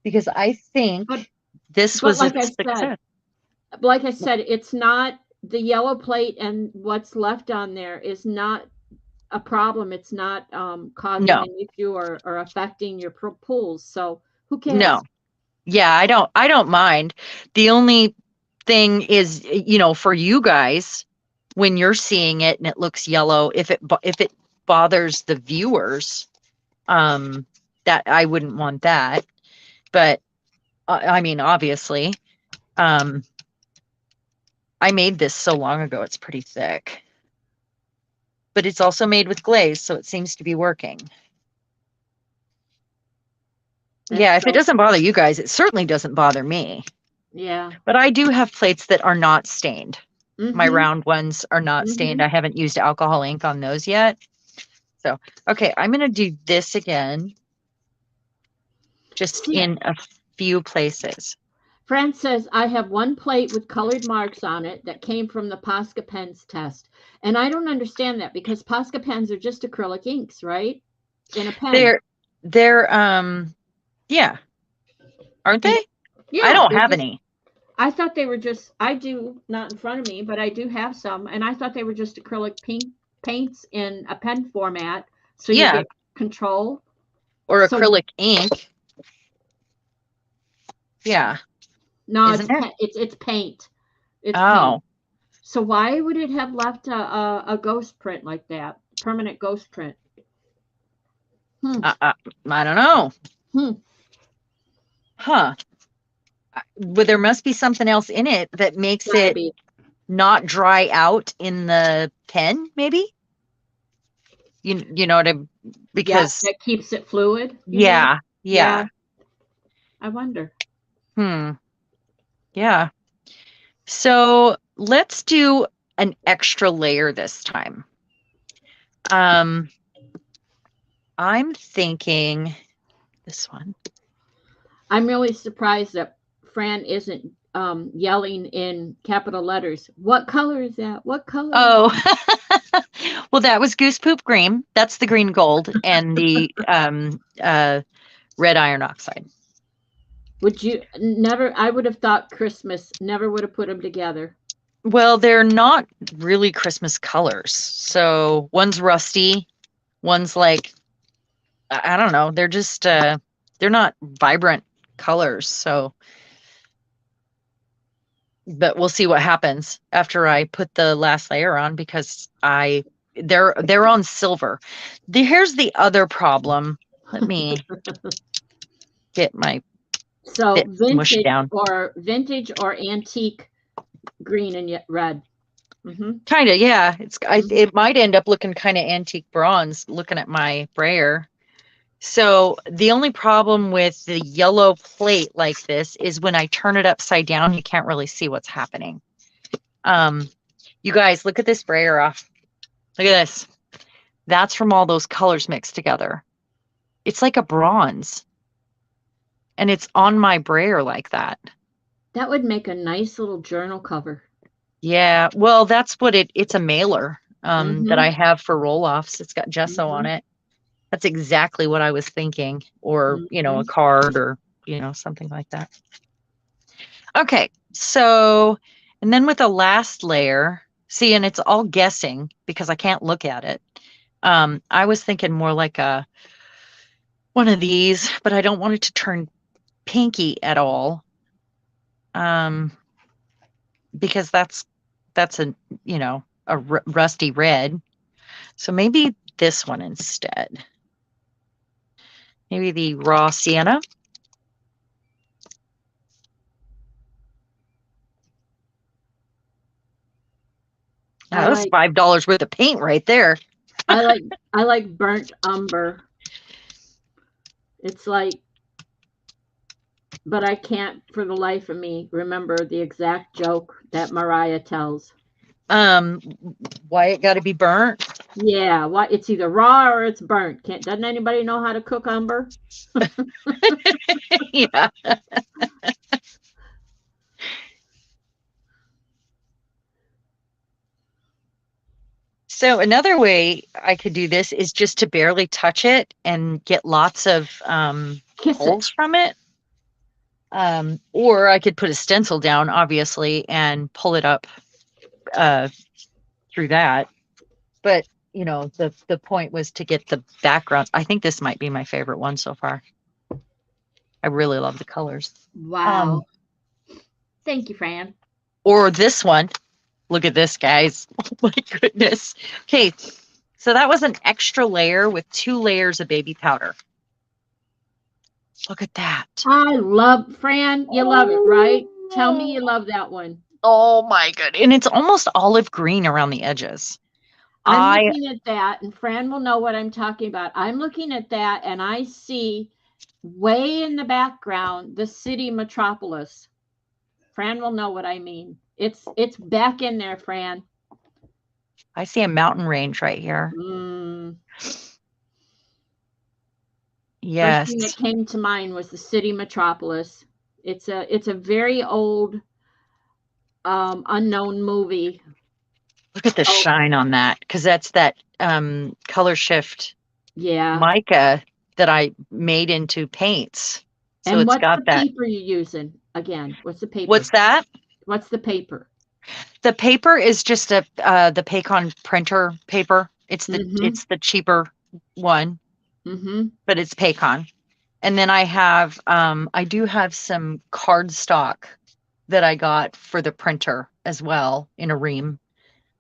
Because I think But this but was a success. like I said, it's not the yellow plate, and what's left on there is not a problem. It's not causing No, an issue or affecting your pools. So who no. cares? Yeah, I don't mind. The only thing is, for you guys, when you're seeing it and it looks yellow, if it bothers the viewers, um, that I wouldn't want that. But I mean, obviously, um, I made this so long ago, it's pretty thick. But it's also made with glaze, so it seems to be working. Yeah, That's if it so, doesn't bother you guys, it certainly doesn't bother me. yeah. But I do have plates that are not stained. My Mm-hmm. round ones are not stained. Mm-hmm. I haven't used alcohol ink on those yet. So, okay, I'm going to do this again, just See, in a few places. Fran says, I have one plate with colored marks on it that came from the Posca Pens test. And I don't understand that because Posca Pens are just acrylic inks, right? In a pen. They're yeah, aren't And they? I yeah, don't they're have just, any. I thought they were just, I do not in front of me, but I do have some. And I thought they were just acrylic pink paints in a pen format. So you Yeah, get control. or So acrylic ink. Yeah, no, isn't it? it's paint. It's paint. Oh, So why would it have left a ghost print like that? Permanent ghost print. Hmm. uh, uh, I don't know. Hmm. Huh. But there must be something else in it that makes Gotta it be. not dry out in the pen, maybe? You know what I Yeah, because that keeps it fluid, you mean? yeah, Yeah, yeah. I wonder. Hmm. Yeah. So let's do an extra layer this time. Um, I'm thinking this one. I'm really surprised that Fran isn't yelling in capital letters. What color is that? What color is Oh, that? well, that was goose poop green. That's the green gold and the red iron oxide. Would you never? I would have thought Christmas. Never would have put them together. Well, they're not really Christmas colors. So one's rusty, one's like I don't know. They're just they're not vibrant colors. So but we'll see what happens after I put the last layer on because they're on silver. Here's the other problem. Let me get my So bit mushed down. vintage or antique green and yet red. Mm-hmm. Kind of, yeah. Mhm. It might end up looking kind of antique bronze looking at my brayer. So the only problem with the yellow plate like this is when I turn it upside down, you can't really see what's happening. You guys, look at this brayer off. Look at this. That's from all those colors mixed together. It's like a bronze. And it's on my brayer like that. That would make a nice little journal cover. Yeah, well, that's what it's a mailer that I Mm-hmm. have for roll-offs. It's got gesso on Mm-hmm. it. That's exactly what I was thinking, or, Mm-hmm. a card or, something like that. Okay, so, and then with the last layer, see, and it's all guessing because I can't look at it. I was thinking more like one of these, but I don't want it to turn pinky at all. Because that's a, rusty red. So maybe this one instead. Maybe the raw sienna. Now, that's $5 worth of paint right there. I like burnt umber. It's like, but I can't for the life of me remember the exact joke that Mariah tells. Why it got to be burnt? Yeah, what it's either raw or it's burnt. Doesn't anybody know how to cook umber? Yeah. So another way I could do this is just to barely touch it and get lots of holes from it. Or I could put a stencil down, obviously, and pull it up through that. But, the point was to get the background. I think this might be my favorite one so far. I really love the colors. Wow. Thank you, Fran. Or this one. Look at this, guys. Oh my goodness. Okay, so that was an extra layer with 2 layers of baby powder. Look at that. I love, Fran, you love it, right? Tell me you love that one. Oh my good. And it's almost olive green around the edges. I'm looking at that, and Fran will know what I'm talking about. I'm looking at that, and I see way in the background the city metropolis. Fran will know what I mean. It's back in there, Fran. I see a mountain range right here. Yes. First thing that came to mind was the city metropolis. It's a very old unknown movie. Look at the shine on that, because that's that color shift mica that I made into paints. So and it's what's got the that. paper you're using? Again, what's the paper? What's that? What's the paper? The paper is just the Paycon printer paper. It's the cheaper one, but it's Paycon. And then I do have some cardstock that I got for the printer as well in a ream.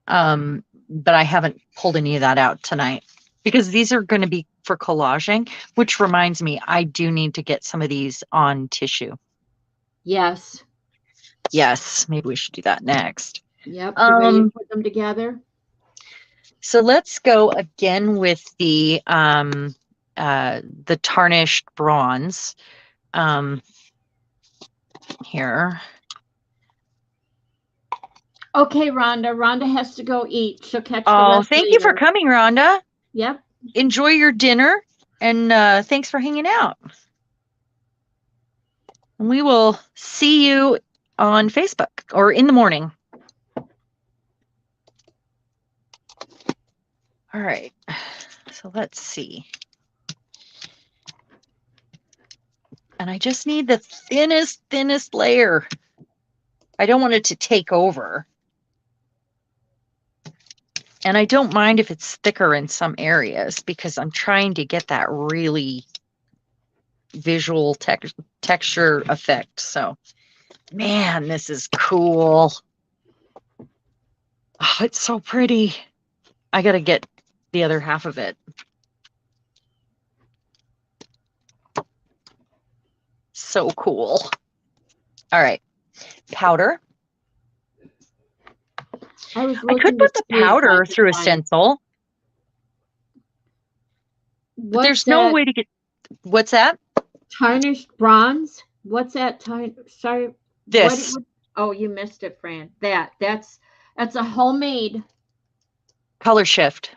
But I haven't pulled any of that out tonight because these are going to be for collaging, which reminds me, I do need to get some of these on tissue. Yes. Yes, maybe we should do that next. Yep. You ready to put them together? So let's go again with the tarnished bronze. Here. Okay, Rhonda. Rhonda has to go eat. She'll catch the rest thank later. you for coming, Rhonda. Yep. Enjoy your dinner, and thanks for hanging out. And we will see you on Facebook or in the morning. All right. So let's see. And I just need the thinnest layer. I don't want it to take over. And I don't mind if it's thicker in some areas because I'm trying to get that really visual texture effect. So, man, this is cool. Oh, it's so pretty. I got to get the other half of it. So cool. All right. Powder. I was I could looking to put the see if I powder could through a find stencil, but what's there's no that way to get. What's that? tarnished bronze. What's that sorry, This oh, you missed it, Fran. That's a homemade. Color Shift.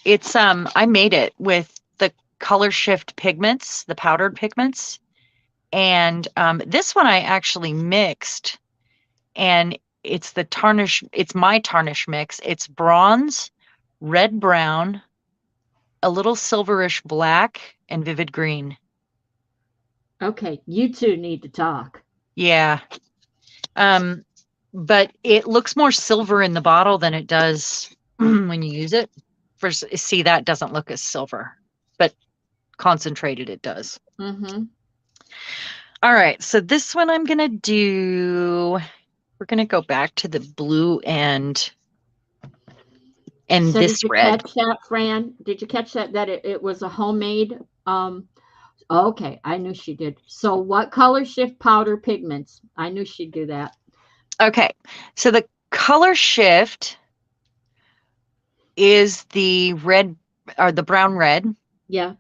It's I made it with the Color Shift pigments, the powdered pigments. And this one I actually mixed, and it's my tarnish mix. It's bronze, red brown, a little silverish black, and vivid green. Okay, you two need to talk. Yeah. But it looks more silver in the bottle than it does when you use it. See, that doesn't look as silver, but concentrated it does. Mm-hmm. All right, so this one I'm gonna do. We're gonna go back to the blue and So this did you red. catch that, Fran? Did you catch that it was a homemade? Okay, I knew she did. So what Color Shift powder pigments? I knew she'd do that. Okay, so the Color Shift is the red or the brown red. Yeah.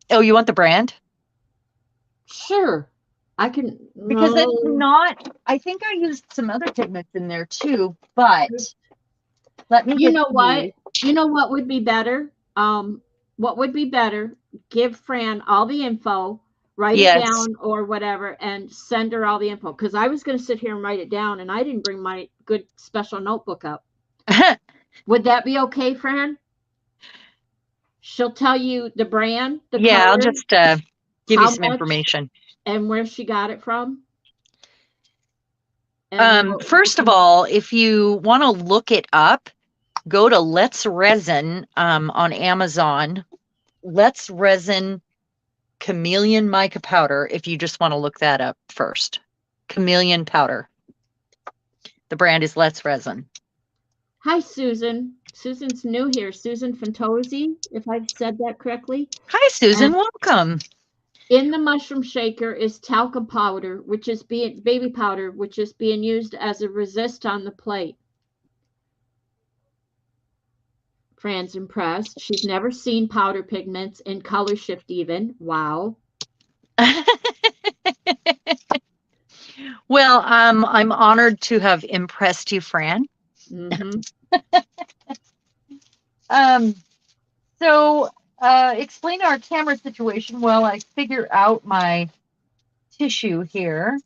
Oh, you want the brand? Sure. I can. Because it's not. I think I used some other pigments in there too, but let me. You know what? You know what would be better? What would be better? Give Fran all the info, write it Yes. down or whatever, and send her all the info. Because I was going to sit here and write it down, and I didn't bring my good special notebook up. Would that be okay, Fran? She'll tell you the brand, the Yeah, color, I'll just give you how some much, information. and where she got it from. And First of all, if you want to look it up, go to Let's Resin on Amazon. Let's Resin Chameleon Mica Powder, if you just want to look that up first. Chameleon Powder. The brand is Let's Resin. Hi, Susan. Susan's new here. Susan Fantozzi, if I've said that correctly. Hi, Susan. Welcome. In the mushroom shaker is talcum powder, which is baby powder, which is being used as a resist on the plate. Fran's impressed. She's never seen powder pigments in Color Shift even. Wow. Well, I'm honored to have impressed you, Fran. Mm-hmm. So explain our camera situation while I figure out my tissue here.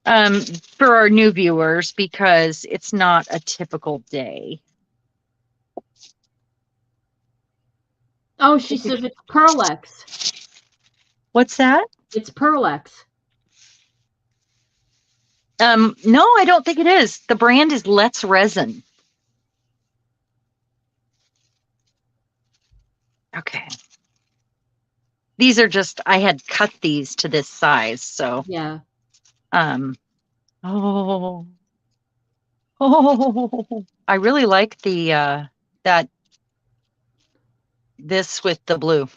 For our new viewers, because it's not a typical day. Oh, she says it's Pearlex. What's that? It's Pearlex. No, I don't think it is. The brand is Let's Resin. Okay. These are just, I had cut these to this size, so. Yeah. Oh, I really like the, this with the blue,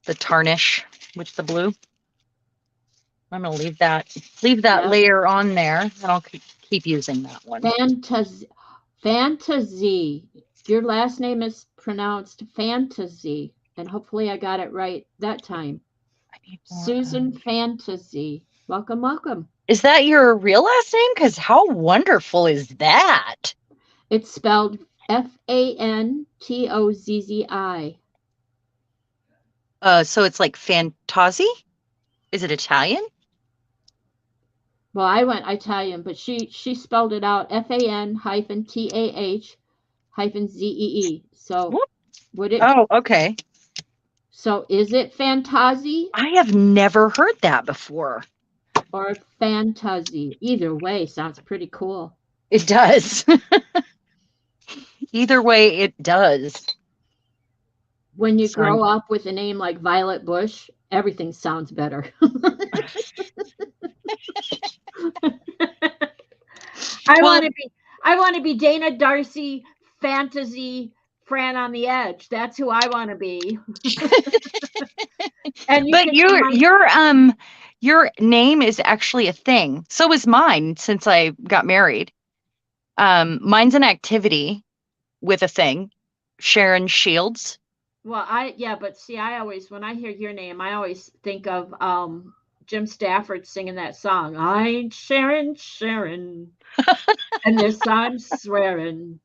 the tarnish with the blue. I'm going to leave that layer on there, and I'll keep using that one. Fantasy. Your last name is pronounced Fantasy, and hopefully I got it right that time. Susan Fantasy. Welcome, welcome. Is that your real last name? Because how wonderful is that? It's spelled Fantozzi. So it's like Fantozzi? Is it Italian? Well, I went Italian, but she spelled it out FAN-TAH-ZEE. So would it? Oh, okay. So is it Fantozzi? I have never heard that before. Or Fantozzi. Either way, sounds pretty cool. It does. Either way, it does. When you grow up with a name like Violet Bush, everything sounds better. I want to be Dana Darcy Fantasy Fran on the Edge. That's who I want to be. And but your name is actually a thing. So is mine since I got married. Mine's an activity with a thing. Sharon Shields. Well, but see, I always, when I hear your name, I always think of Jim Stafford singing that song. I ain't Sharon, and this I'm swearing.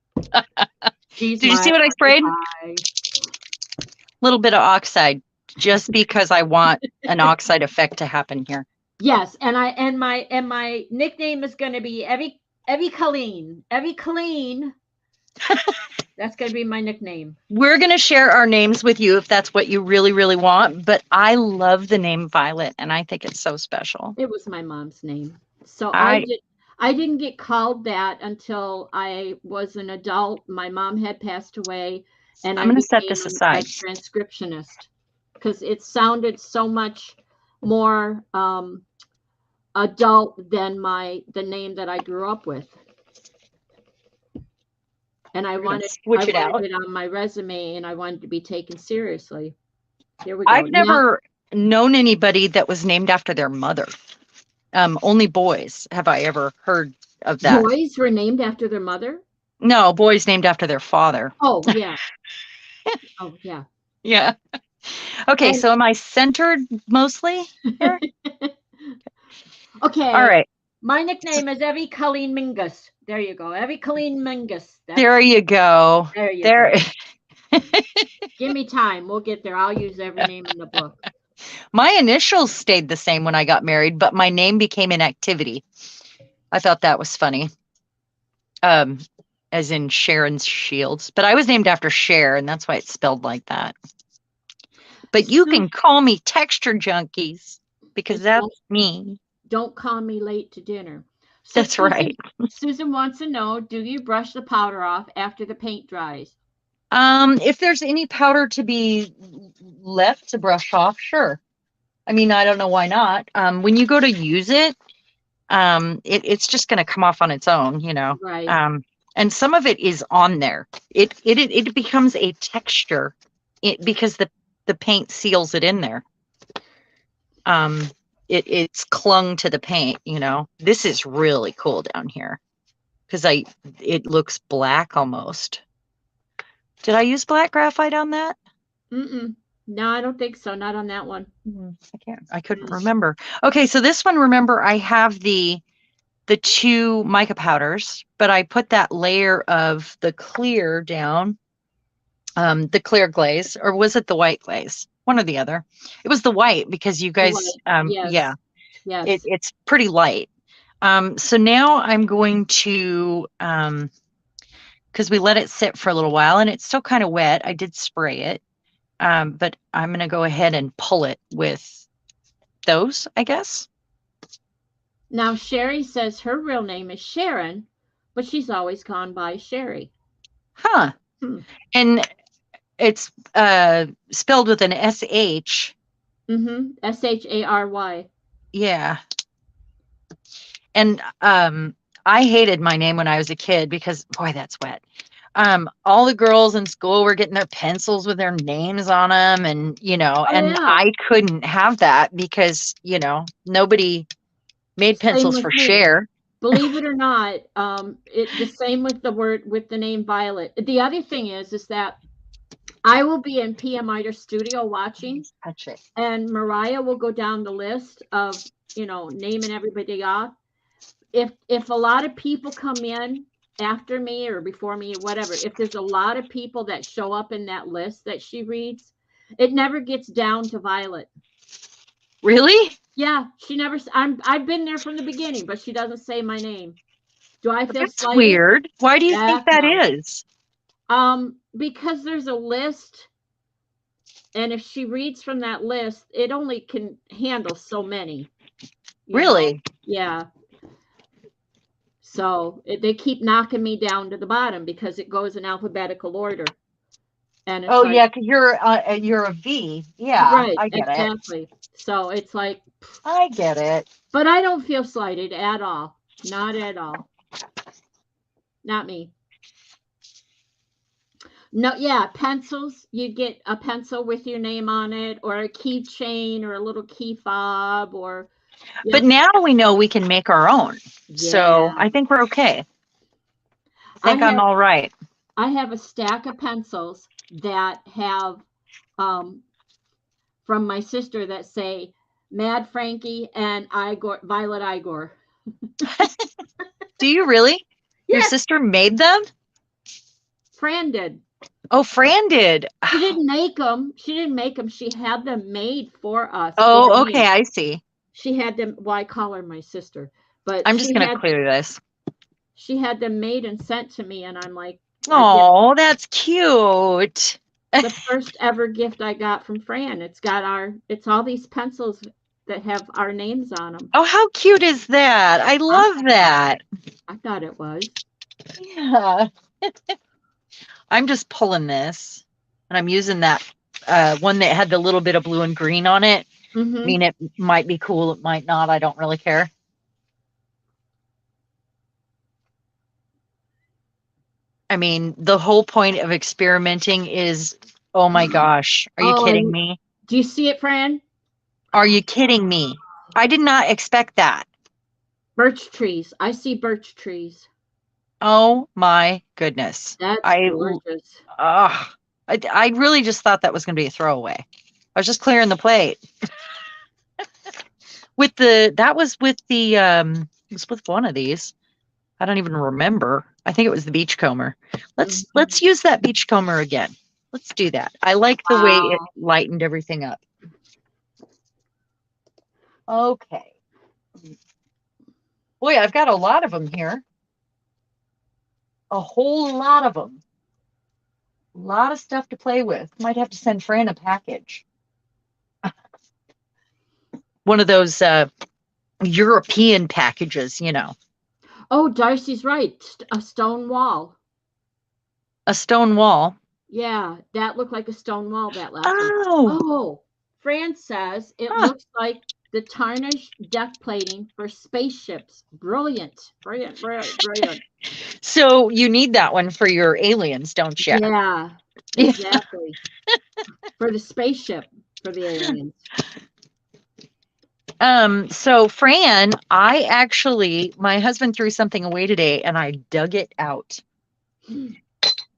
She's Did you my see what I sprayed? pie. Little bit of oxide, just because I want an oxide effect to happen here. Yes, and my nickname is going to be Evie Colleen. Evie Colleen. That's going to be my nickname. We're going to share our names with you if that's what you really, really want. But I love the name Violet, and I think it's so special. It was my mom's name. So I didn't get called that until I was an adult. My mom had passed away, and I'm going to set this aside. A transcriptionist, because it sounded so much more adult than the name that I grew up with. And I wanted it on my resume, and I wanted to be taken seriously. Here we go. I've never known anybody that was named after their mother. Only boys have I ever heard of that. Boys were named after their mother? No, boys named after their father. Oh, yeah. Oh, yeah. Yeah. Okay, so am I centered mostly here? Okay. All right. My nickname is Evie Colleen Mingus. There you go. Evie Colleen Mingus. There you go. There you go. Give me time. We'll get there. I'll use every name in the book. My initials stayed the same when I got married, but my name became an activity. I thought that was funny. As in Sharon Shields. But I was named after Cher, and that's why it's spelled like that. But you can call me Texture Junkies, because that's me. Don't call me late to dinner. So that's right. Susan wants to know, do you brush the powder off after the paint dries? If there's any powder to be left to brush off, sure. I mean, I don't know why not. When you go to use it, it's just going to come off on its own, you know. Right. And some of it is on there. It becomes a texture because the paint seals it in there. It's clung to the paint, you know. This is really cool down here because it looks black almost. Did I use black graphite on that? No, I don't think so. Not on that one. I couldn't remember. Okay, so this one, remember, I have the two mica powders, but I put that layer of the clear down, the clear glaze, or was it the white glaze? One or the other. It was the white because you guys, yes. Yeah, yes. It's pretty light. So now I'm going to, because we let it sit for a little while and it's still kind of wet. I did spray it, but I'm going to go ahead and pull it with those, I guess. Now, Sherry says her real name is Sharon, but she's always gone by Sherry. Huh. And it's spelled with an S-H. S-H-A-R-Y. Yeah. And I hated my name when I was a kid because, boy, that's wet. All the girls in school were getting their pencils with their names on them, and, you know, I couldn't have that because, you know, nobody made pencils for Cher. Believe it or not, the same with the name Violet. The other thing is that I will be in PM Iter Studio watching, and Mariah will go down the list of, you know, naming everybody off. If a lot of people come in after me or before me or whatever, if there's a lot of people that show up in that list that she reads, it never gets down to Violet. Really? Yeah, she never. I've been there from the beginning, but she doesn't say my name. Do I feel That's slighted? weird. Why do you think that is? Because there's a list, and if she reads from that list, it only can handle so many. Really? Know? Yeah. So they keep knocking me down to the bottom because it goes in alphabetical order. And it's yeah, because you're a V. Yeah, right. I get exactly. So it's like, I get it. But I don't feel slighted at all. Not at all. Not me. No, yeah, pencils. You get a pencil with your name on it, or a keychain, or a little key fob, or. But now we know we can make our own. Yeah. So I think we're okay. think I'm all right. I have a stack of pencils that have from my sister that say Mad Frankie and Igor, Violet Igor. Do you really? Your Yes. sister made them? Fran did. Oh, Fran did. She didn't make them. She didn't make them. She had them made for us. Oh, for me. okay. I see. She had them. Well, I call her my sister, but I'm just going to clear this. She had them made and sent to me, and I'm like, oh, that's cute. The first ever gift I got from Fran. It's all these pencils that have our names on them. Oh, how cute is that? I love that. I thought it was. Yeah. I'm just pulling this, and I'm using that one that had the little bit of blue and green on it. Mm-hmm. I mean, it might be cool. It might not. I don't really care. I mean, the whole point of experimenting is, oh my gosh, are you kidding me? Do you see it, Fran? Are you kidding me? I did not expect that. Birch trees. I see birch trees. Oh my goodness. That's gorgeous. I really just thought that was going to be a throwaway. I was just clearing the plate. It was with one of these. I don't even remember. I think it was the beachcomber. Let's use that beachcomber again. Let's do that. I like the way it lightened everything up. Okay. Boy, I've got a lot of them here. A whole lot of them. A lot of stuff to play with. Might have to send Fran a package. One of those European packages, you know. Oh, Darcy's right. A stone wall. A stone wall? Yeah, that looked like a stone wall, that last one. Oh, Fran says it looks like the tarnished deck plating for spaceships. Brilliant. Brilliant, brilliant, brilliant. So you need that one for your aliens, don't you? Yeah, exactly. For the spaceship, for the aliens. So Fran, my husband threw something away today and I dug it out.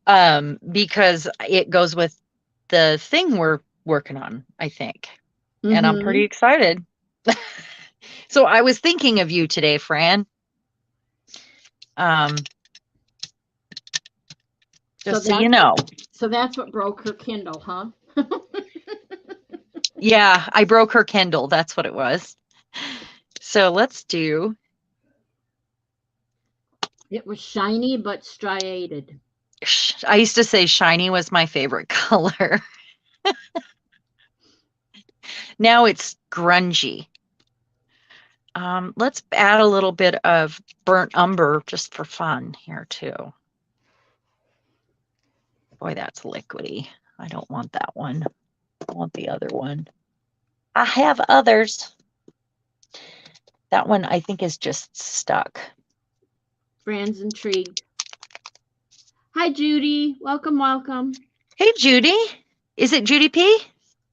Because it goes with the thing we're working on, I think. Mm-hmm. And I'm pretty excited. So I was thinking of you today, Fran. Just so you know. So that's what broke her Kindle, huh? Yeah, I broke her Kindle. That's what it was. So let's do. It was shiny but striated. I used to say shiny was my favorite color. Now it's grungy. Let's add a little bit of burnt umber just for fun here too. Boy, that's liquidy. I don't want that one. I want the other one. I have others. That one I think is just stuck. Fran's intrigued. Hi, Judy. Welcome, welcome. Hey, Judy. Is it Judy P?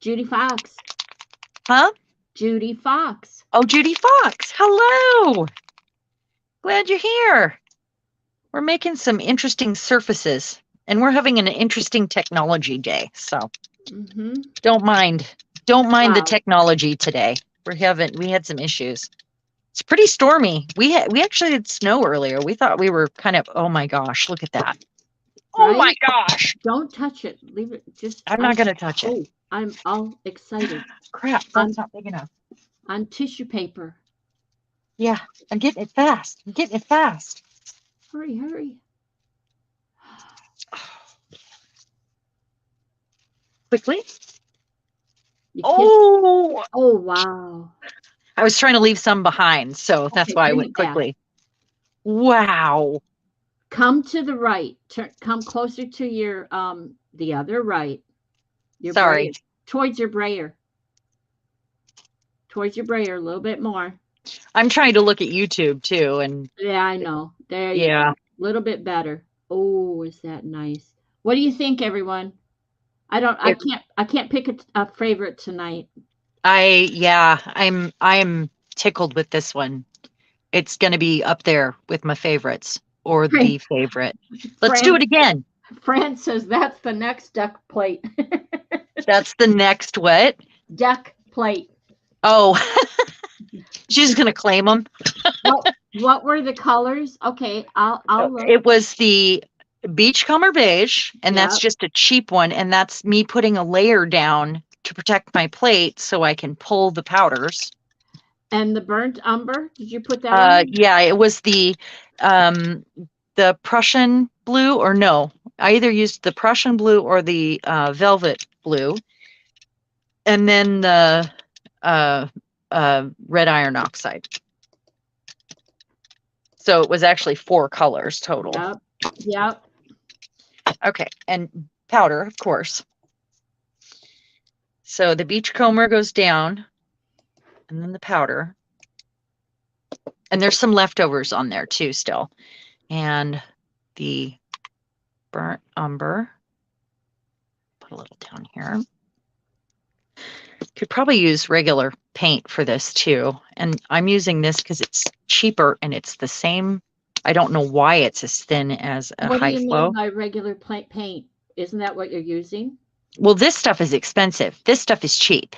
Judy Fox. Huh? Judy Fox. Oh, Judy Fox. Hello. Glad you're here. We're making some interesting surfaces, and we're having an interesting technology day. So don't mind the technology today. We had some issues. It's pretty stormy. We actually had snow earlier. We thought we were kind of, oh my gosh, look at that. Right? Oh my gosh. Don't touch it. Leave it. I'm not going to touch it. I'm all excited. Crap, that's not big enough. On tissue paper. Yeah, I'm getting it fast. Hurry, hurry. Quickly. Oh, wow. I was trying to leave some behind, so that's why I went quickly. Wow. Come to the right. Come closer to your the other right. Sorry. Brayer. Towards your brayer. Towards your brayer a little bit more. I'm trying to look at YouTube too, and yeah, I know. There you go. A little bit better. Oh, is that nice? What do you think, everyone? I can't pick a favorite tonight. I'm tickled with this one. It's going to be up there with my favorites. or the favorite. Let's do it again. Fran says that's the next deck plate. That's the next what? Deck plate. Oh, she's going to claim them. What were the colors? Okay, I'll look. It was the Beachcomber Beige, and that's Yep. just a cheap one. And that's me putting a layer down to protect my plate so I can pull the powders. And the Burnt Umber, did you put that on? Yeah, it was the Prussian blue, or no, I either used the Prussian blue or the velvet blue. And then the red iron oxide. So it was actually 4 colors total. Yep. Okay, and powder, of course. So the Beachcomber goes down, and then the powder. And there's some leftovers on there too still. And the Burnt Umber. Put a little down here. Could probably use regular paint for this too. And I'm using this because it's cheaper and it's the same. I don't know why it's as thin as a What do high you flow. mean by regular paint? Isn't that what you're using? Well, this stuff is expensive. This stuff is cheap.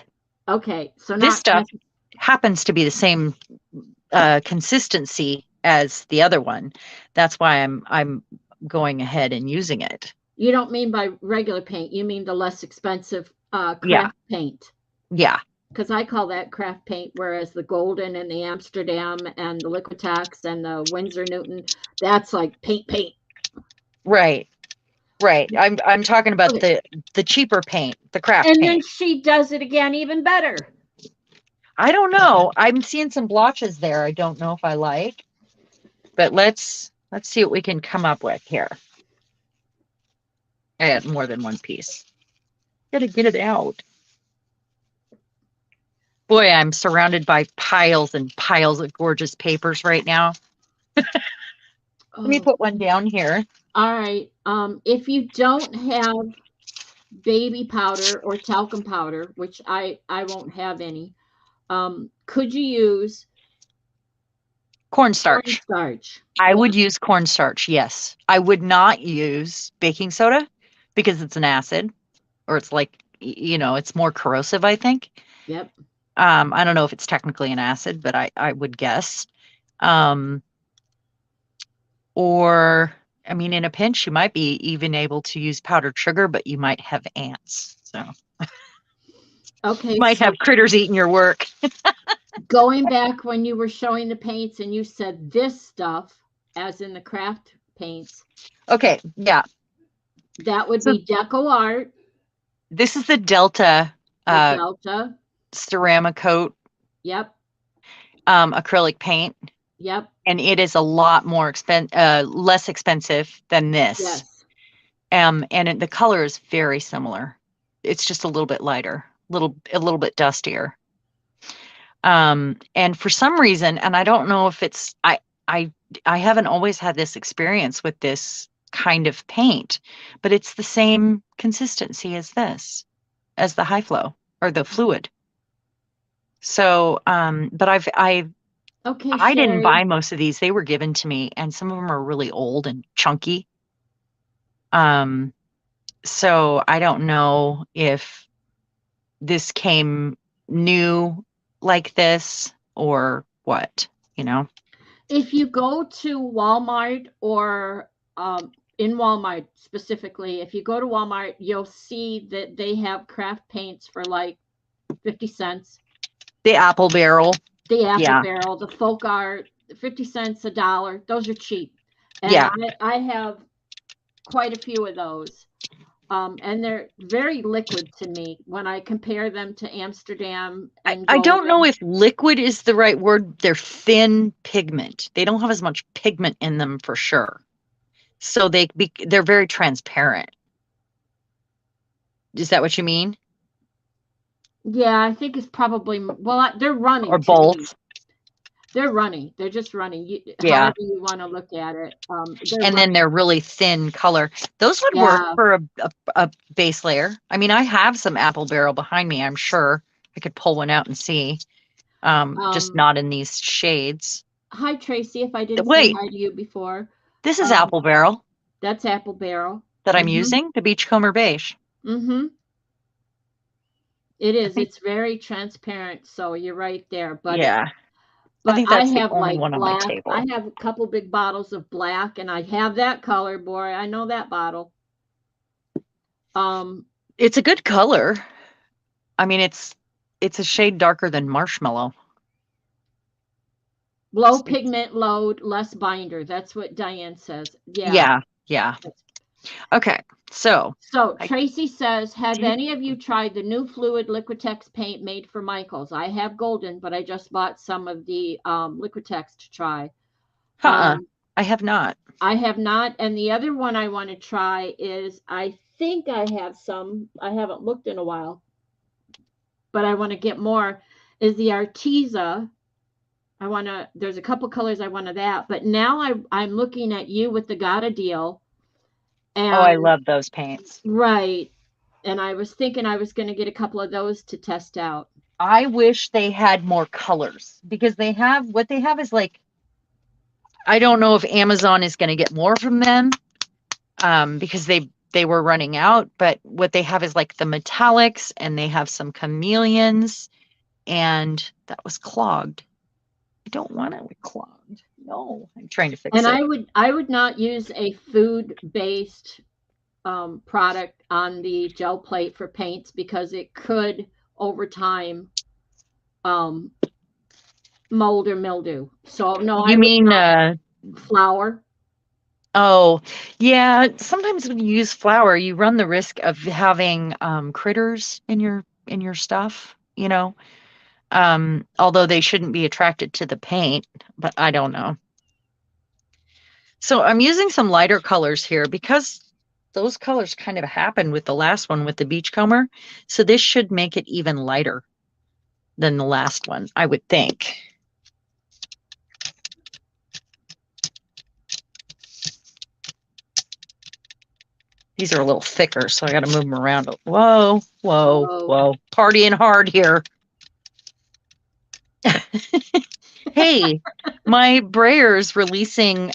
Okay, so this stuff happens to be the same consistency as the other one. That's why I'm going ahead and using it. You don't mean by regular paint. You mean the less expensive craft paint. Yeah. Because I call that craft paint, whereas the Golden and the Amsterdam and the Liquitex and the Winsor Newton, that's like paint. Right. I'm talking about the cheaper paint, the craft paint. And then she does it again even better. I don't know. I'm seeing some blotches there. I don't know if I like, but let's see what we can come up with here. I had more than one piece. Gotta get it out. Boy, I'm surrounded by piles and piles of gorgeous papers right now. Let me put one down here. All right. If you don't have baby powder or talcum powder, which I won't have any, could you use cornstarch? I would use cornstarch, yes. I would not use baking soda because it's an acid, or it's like, it's more corrosive, I think. Yep. I don't know if it's technically an acid, but I would guess. Or, I mean, in a pinch, you might be even able to use powdered sugar, but you might have ants. So, okay, you might have critters eating your work. Going back when you were showing the paints and you said this stuff, as in the craft paints. Okay, yeah. That would be Deco Art. This is the Delta. Delta. Ceramicoat. Yep. Acrylic paint. Yep. And it is a lot more less expensive than this. Yes. And the color is very similar. It's just a little bit lighter, a little bit dustier. And for some reason, and I don't know if it's I haven't always had this experience with this kind of paint, but it's the same consistency as the high flow or the fluid. So, but I didn't buy most of these. They were given to me, and some of them are really old and chunky. So I don't know if this came new like this or what, If you go to Walmart or in Walmart specifically, if you go to Walmart, you'll see that they have craft paints for like 50 cents. The Apple Barrel. Barrel, the Folk Art, 50 cents, $1. Those are cheap. And I have quite a few of those. And they're very liquid to me when I compare them to Amsterdam. And I don't know if liquid is the right word. They're thin pigment. They don't have as much pigment in them for sure. So they're very transparent. Is that what you mean? Yeah, I think it's probably, they're running. Or both. They're running. They're just running. However you want to look at it. Then they're really thin color. Those would work for a base layer. I mean, I have some Apple Barrel behind me. I'm sure I could pull one out and see. Just not in these shades. Hi, Tracy. If I didn't say hi to you before. This is Apple Barrel That's Apple Barrel. that I'm using, the Beachcomber Beige. Mm-hmm. It is. It's very transparent, so you're right there. But yeah. but I think I that's the have only like one on my black. table. I have a couple big bottles of black, and I have that color, boy. I know that bottle. It's a good color. I mean, it's a shade darker than Marshmallow. Low pigment load, less binder. That's what Diane says. Yeah. Okay, so Tracy says, have any of you tried the new fluid Liquitex paint made for Michaels? I have golden, but I just bought some of the Liquitex to try. I have not. I have not. And the other one I want to try is, I think I have some, I haven't looked in a while, but I want to get more, is the Arteza. There's a couple colors I want of that, but now I'm looking at you with the Gotta deal. And, I love those paints. Right. And I was thinking I was going to get a couple of those to test out. I wish they had more colors, because what they have is like, I don't know if Amazon is going to get more from them, because they were running out, but what they have is like the metallics, and they have some chameleons, and that was clogged. I don't want it clogged. No, I'm trying to fix it. And I would not use a food-based product on the gel plate for paints, because it could over time mold or mildew. So no. You mean flour? Oh, yeah. Sometimes when you use flour, you run the risk of having critters in your stuff, although they shouldn't be attracted to the paint, but I don't know. So I'm using some lighter colors here, because those colors kind of happened with the last one with the Beachcomber. So this should make it even lighter than the last one, I would think. These are a little thicker, so I got to move them around. Whoa. Partying hard here. Hey, my Breyer's releasing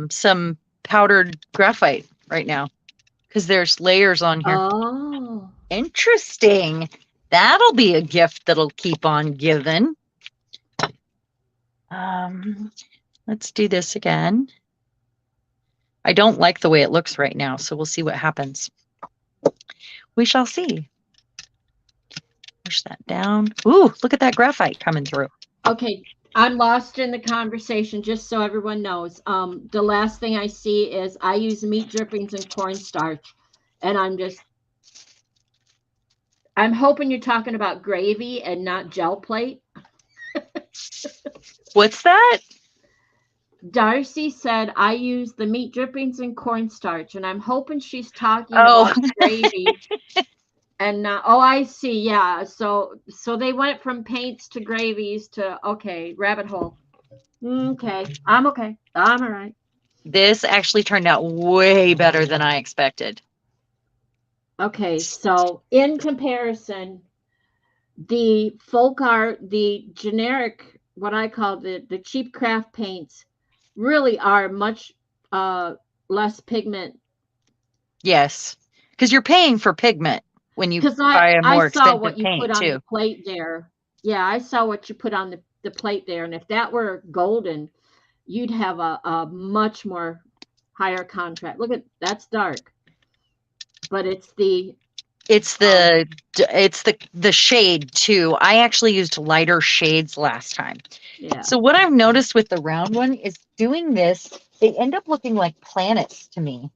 some powdered graphite right now, because there's layers on here. Oh. Interesting. That'll be a gift that'll keep on giving. Let's do this again. I don't like the way it looks right now, so we'll see what happens. We shall see. Push that down. Ooh, look at that graphite coming through. Okay, I'm lost in the conversation, just so everyone knows. The last thing I see is I use meat drippings and cornstarch, and I'm hoping you're talking about gravy and not gel plate. What's that? Darcy said, I use the meat drippings and cornstarch, and I'm hoping she's talking about gravy and not, I see. Yeah. So they went from paints to gravies to, okay, rabbit hole. Okay. I'm okay. I'm all right. This actually turned out way better than I expected. Okay. So in comparison, the folk art, the generic, what I call the cheap craft paints, really are much less pigment. Yes, because you're paying for pigment when you buy a more expensive paint on too. The plate there. Yeah, I saw what you put on the plate there, and if that were golden, you'd have a much more higher contrast. Look at that's dark, but it's the shade too. I actually used lighter shades last time. Yeah. So what I've noticed with the round one is doing this, they end up looking like planets to me.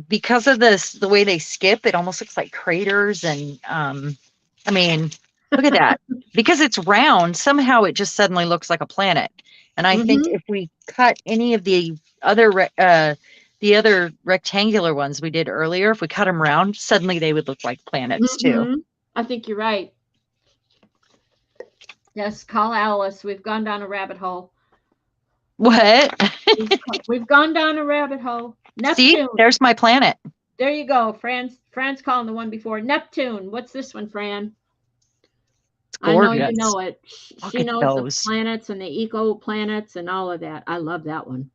Because of the way they skip, it almost looks like craters. And I mean, look at that. Because it's round, somehow it just suddenly looks like a planet. And I think if we cut any of the other rectangular ones we did earlier, if we cut them round, suddenly they would look like planets too. I think you're right. Yes, call Alice. We've gone down a rabbit hole. What? We've gone down a rabbit hole. Neptune. See, there's my planet. There you go. Fran's calling the one before. Neptune. What's this one, Fran? I know you gorgeous. know it. Look She at knows the those. planets and the eco planets and all of that. I love that one.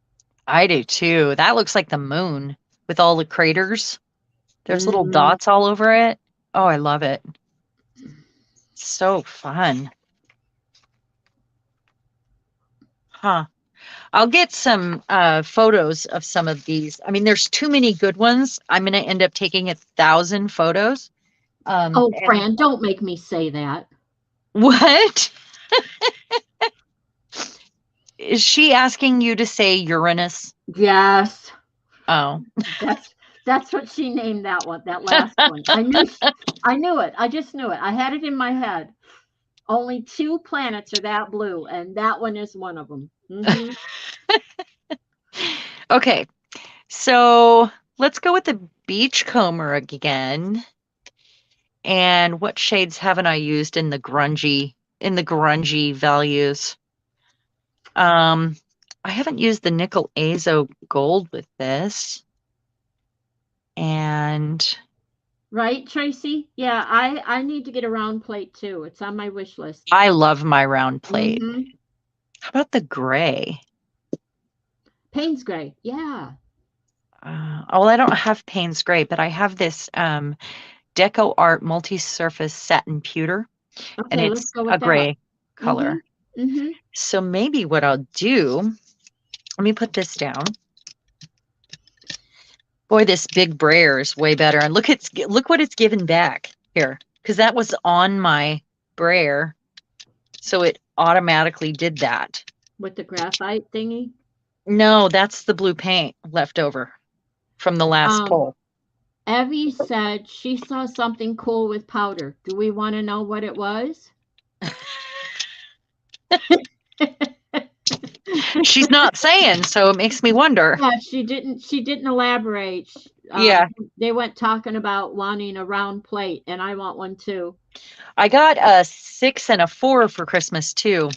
I do too. That looks like the moon with all the craters. There's little Mhm. dots all over it. Oh, I love it. So fun. Huh. I'll get some photos of some of these. I mean, there's too many good ones. I'm going to end up taking 1,000 photos. Oh, And Fran, don't make me say that. what? Is she asking you to say Uranus? Yes. Oh. That's what she named that one, that last one. I knew it. I just knew it. I had it in my head. Only 2 planets are that blue, and that one is one of them. Mhm. Okay. So let's go with the Beachcomber again. And what shades haven't I used in the grungy values? I haven't used the nickel azo gold with this. And Right, Tracy? Yeah, I need to get a round plate too. It's on my wish list. I love my round plate. Mhm. How about the gray? Payne's gray. Yeah. Well, I don't have Payne's gray, but I have this Deco Art multi-surface satin pewter, and Okay, let's it's go a with that. gray color. Mhm. Mhm. So maybe what I'll do, let me put this down. Boy, this big brayer is way better. And look what it's given back here, because that was on my brayer. So it automatically did that. With the graphite thingy. No, that's the blue paint left over from the last pull. Evie said she saw something cool with powder. Do we want to know what it was? She's not saying, so it makes me wonder. Yeah, she didn't elaborate. Yeah. They went talking about wanting a round plate, and I want one too. I got a 6 and a 4 for Christmas too,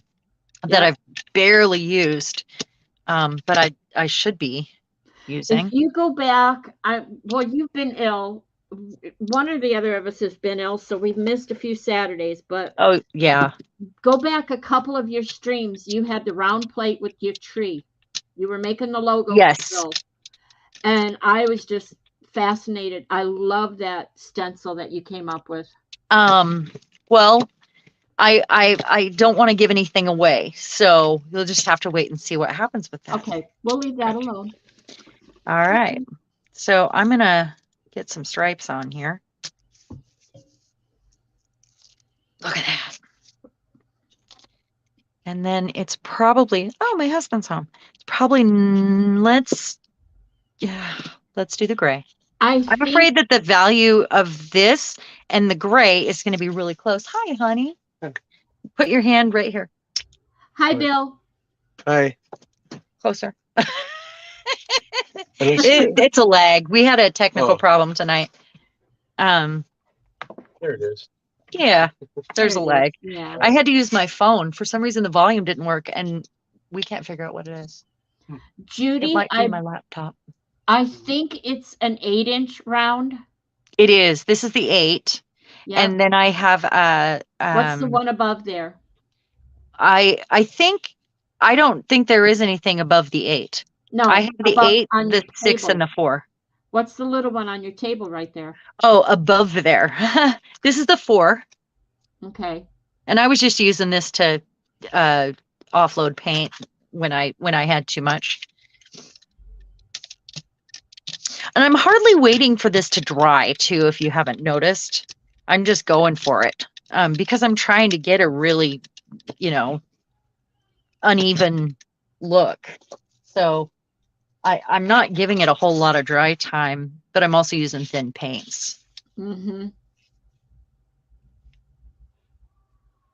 that I've barely used. But I should be using. If you go back, well, you've been ill. One or the other of us has been ill, so we've missed a few Saturdays. But Oh yeah, go back a couple of your streams. You had the round plate with your tree. You were making the logo. yes. Still, and I was just fascinated. I love that stencil that you came up with. Well, I don't want to give anything away, so you'll just have to wait and see what happens with that. Okay, we'll leave that alone. All right. So I'm gonna get some stripes on here. Look at that. And then it's probably, oh, my husband's home. It's probably, let's do the gray. I'm afraid that the value of this and the gray is going to be really close. Hi, honey. Put your hand right here. Hi, Bill. Hi. Closer. It's a lag. We had a technical problem tonight. There it is. Yeah, there's a lag. Yeah. I had to use my phone. For some reason, the volume didn't work, and we can't figure out what it is. Judy, it might be my laptop. I think it's an 8-inch round. It is. This is the 8. Yeah. And then I have what's the one above there? I don't think there is anything above the 8. No, I have the 8, the 6, and the 4. What's the little one on your table right there? Oh, above there. This is the 4. Okay. And I was just using this to offload paint when I had too much. And I'm hardly waiting for this to dry too, if you haven't noticed. I'm just going for it because I'm trying to get a really, uneven look. So I'm not giving it a whole lot of dry time, but I'm also using thin paints. Mm-hmm.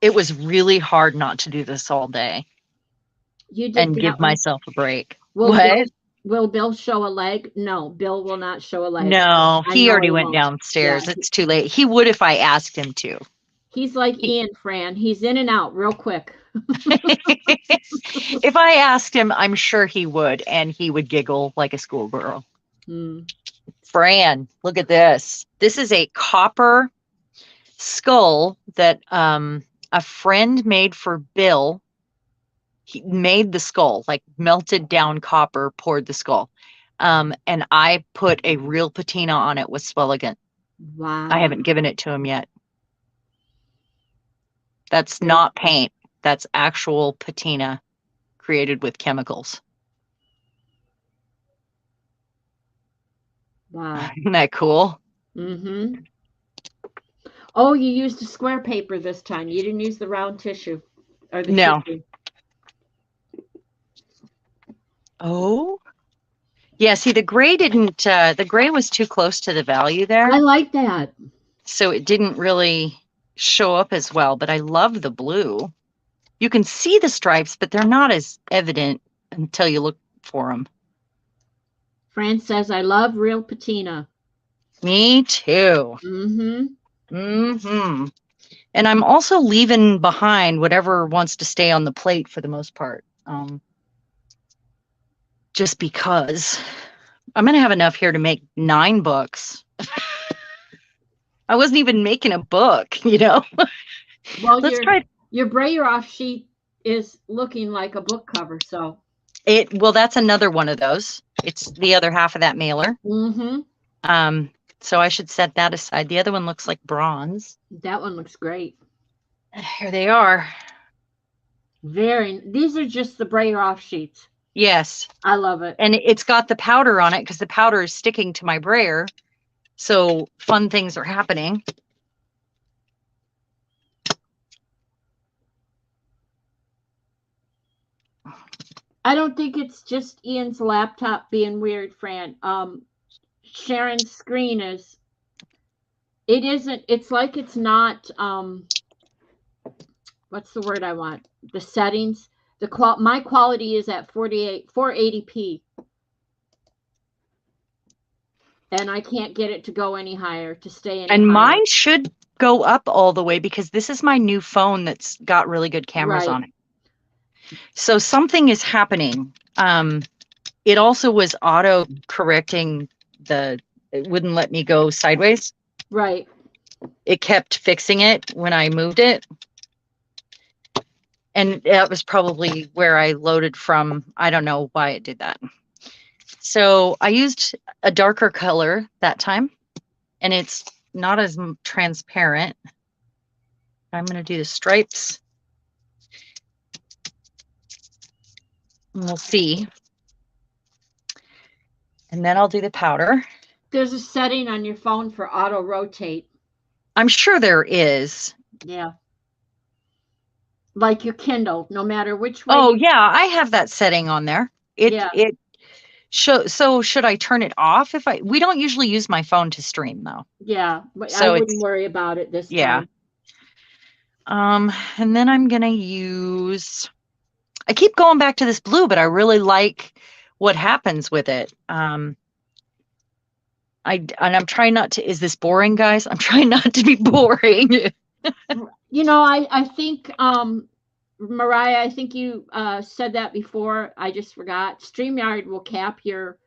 It was really hard not to do this all day. You did and give myself a break. Will Bill show a leg? No, Bill will not show a leg. No, he already went downstairs. Yeah. It's too late. He would if I asked him to. He's like Ian, Fran. He's in and out real quick. If I asked him, I'm sure he would, and he would giggle like a schoolgirl. Fran, look at this. This is a copper skull that a friend made for Bill. He made the skull, like melted down copper, poured the skull. And I put a real patina on it with Swelligant. Wow. I haven't given it to him yet. That's not paint. That's actual patina created with chemicals. Wow. Isn't that cool? Mm-hmm. Oh, you used a square paper this time. You didn't use the round tissue or the No. tissue. Oh, yeah. See, the gray didn't, the gray was too close to the value there. I like that. So it didn't really show up as well, but I love the blue. You can see the stripes, but they're not as evident until you look for them. Fran says, I love real patina. Me too. Mm-hmm. Mm-hmm. And I'm also leaving behind whatever wants to stay on the plate for the most part. Just because I'm going to have enough here to make 9 books. I wasn't even making a book, you know? Well, Let's try. Your brayer off sheet is looking like a book cover, so. Well, that's another one of those. It's the other half of that mailer. Mm-hmm. So I should set that aside. The other one looks like bronze. That one looks great. Here they are. These are just the brayer off sheets. Yes. I love it. And it's got the powder on it because the powder is sticking to my brayer. So fun things are happening. I don't think it's just Ian's laptop being weird, Fran. Sharon's screen it's like it's not, what's the word I want? The settings. My quality is at 480p. And I can't get it to go any higher, to stay any higher. Mine should go up all the way because this is my new phone that's got really good cameras on it. So something is happening. It also was auto correcting it wouldn't let me go sideways. Right. It kept fixing it when I moved it. And that was probably where I loaded from. I don't know why it did that. So I used a darker color that time, and it's not as transparent. I'm going to do the stripes. And we'll see. And then I'll do the powder. There's a setting on your phone for auto rotate. I'm sure there is. Yeah. Like your Kindle, no matter which way. Oh, yeah, I have that setting on there. So should I turn it off we don't usually use my phone to stream though. Yeah, but so I wouldn't worry about it this time. And then I'm going to use, I keep going back to this blue, but I really like what happens with it. And I'm trying not to, is this boring, guys? I'm trying not to be boring. You know, I think, Mariah, I think you said that before. I just forgot. StreamYard will cap your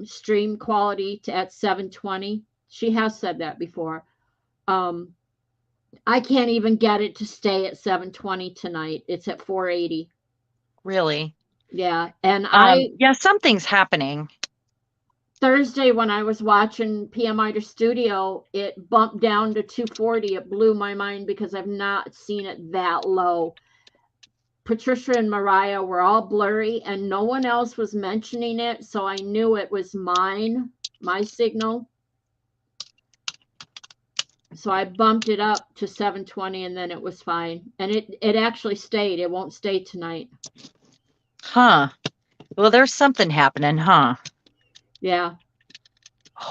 stream quality at 720. She has said that before. I can't even get it to stay at 720 tonight. It's at 480. Really? Yeah. And yeah, something's happening. Thursday, when I was watching PM Iter Studio, it bumped down to 240. It blew my mind because I've not seen it that low. Patricia and Mariah were all blurry, and no one else was mentioning it, so I knew it was my signal. So I bumped it up to 720, and then it was fine. And it actually stayed. It won't stay tonight. Huh. Well, there's something happening, huh? Yeah.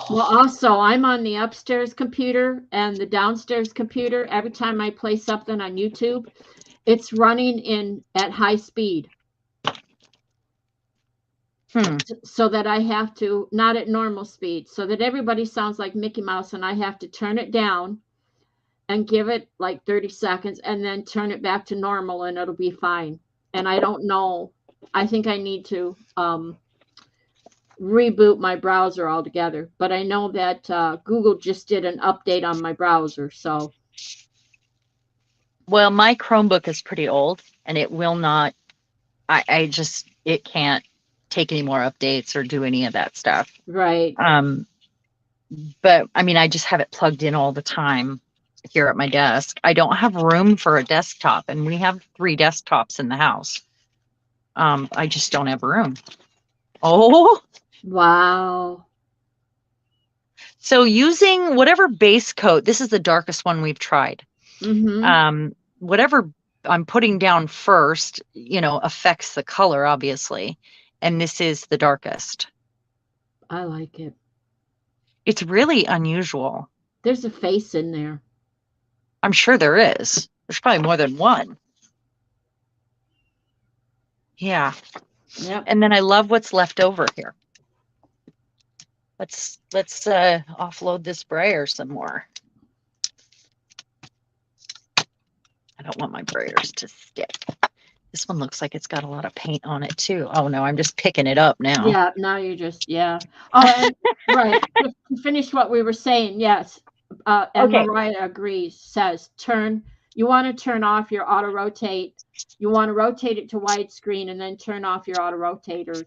Well, also, I'm on the upstairs computer and the downstairs computer. Every time I play something on YouTube, it's running at high speed. So that I have to, not at normal speed, so that everybody sounds like Mickey Mouse, and I have to turn it down and give it like 30 seconds and then turn it back to normal, and it'll be fine. And I don't know. I think I need to reboot my browser altogether, but I know that Google just did an update on my browser, so Well, my Chromebook is pretty old and it will not, it can't take any more updates or do any of that stuff. Right. But I mean, I just have it plugged in all the time here at my desk. I don't have room for a desktop, and we have 3 desktops in the house. I just don't have room. Oh, Wow. so using whatever base coat, this is the darkest one we've tried. Mm-hmm. Whatever I'm putting down first, affects the color, obviously. And this is the darkest. I like it. It's really unusual. There's a face in there. I'm sure there is. There's probably more than one. Yeah. Yep. And then I love what's left over here. Let's offload this brayer some more. I don't want my brayers to stick. This one looks like it's got a lot of paint on it too. Oh no, I'm just picking it up now. Yeah, now you're just, yeah. Oh, and, right. To finish what we were saying, yes. And Okay. Mariah agrees, says, you want to turn off your auto rotate. You want to rotate it to widescreen and then turn off your auto rotator.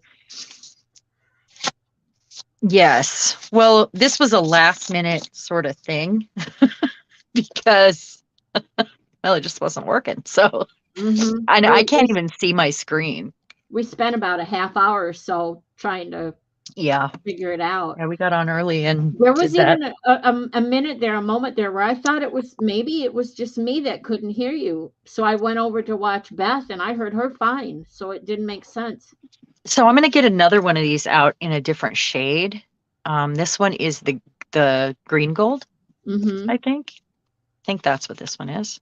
Yes. Well, this was a last minute sort of thing because, well, it just wasn't working. So Mm-hmm. I can't even see my screen. We spent about a half hour or so trying to figure it out. Yeah, we got on early and there was even a minute there, a moment there where I thought maybe it was just me that couldn't hear you. So I went over to watch Beth and I heard her fine. So it didn't make sense. So I'm going to get another one of these out in a different shade. This one is the green gold, Mm-hmm. I think that's what this one is.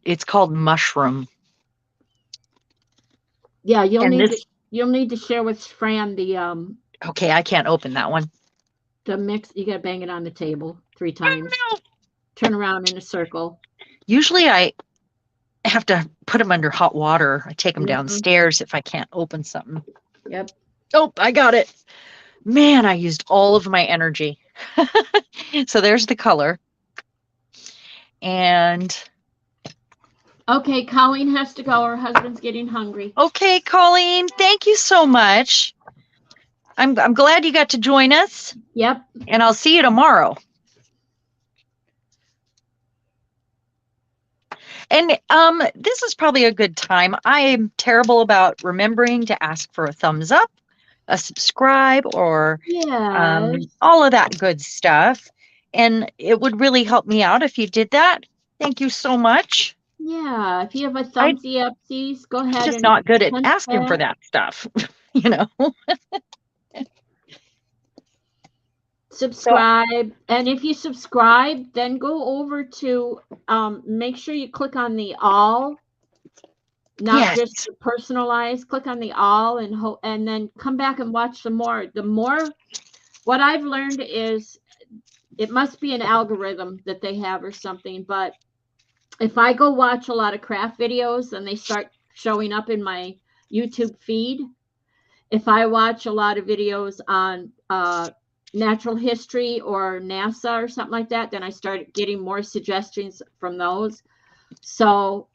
It's called Mushroom. Yeah, you'll need to share with Fran the Okay, I can't open that one. The mix. You gotta bang it on the table 3 times. Turn around in a circle. Usually I have to put them under hot water. I take them downstairs if I can't open something. Yep. Oh, I got it. Man, I used all of my energy. So there's the color. And okay, Colleen has to go. Her husband's getting hungry. Okay, Colleen, thank you so much. I'm glad you got to join us. Yep. And I'll see you tomorrow. And this is probably a good time. I am terrible about remembering to ask for a thumbs up, a subscribe, or all of that good stuff. And it would really help me out if you did that. Thank you so much. Yeah, if you have a thumbsy upsies, go ahead. I'm just not good at asking for that stuff, Subscribe, and if you subscribe, then go over to make sure you click on the all, not just the personalized. Click on the all and then come back and watch some more. What I've learned is it must be an algorithm that they have or something, but if I go watch a lot of craft videos and they start showing up in my YouTube feed, if I watch a lot of videos on natural history or NASA or something like that, then I start getting more suggestions from those. So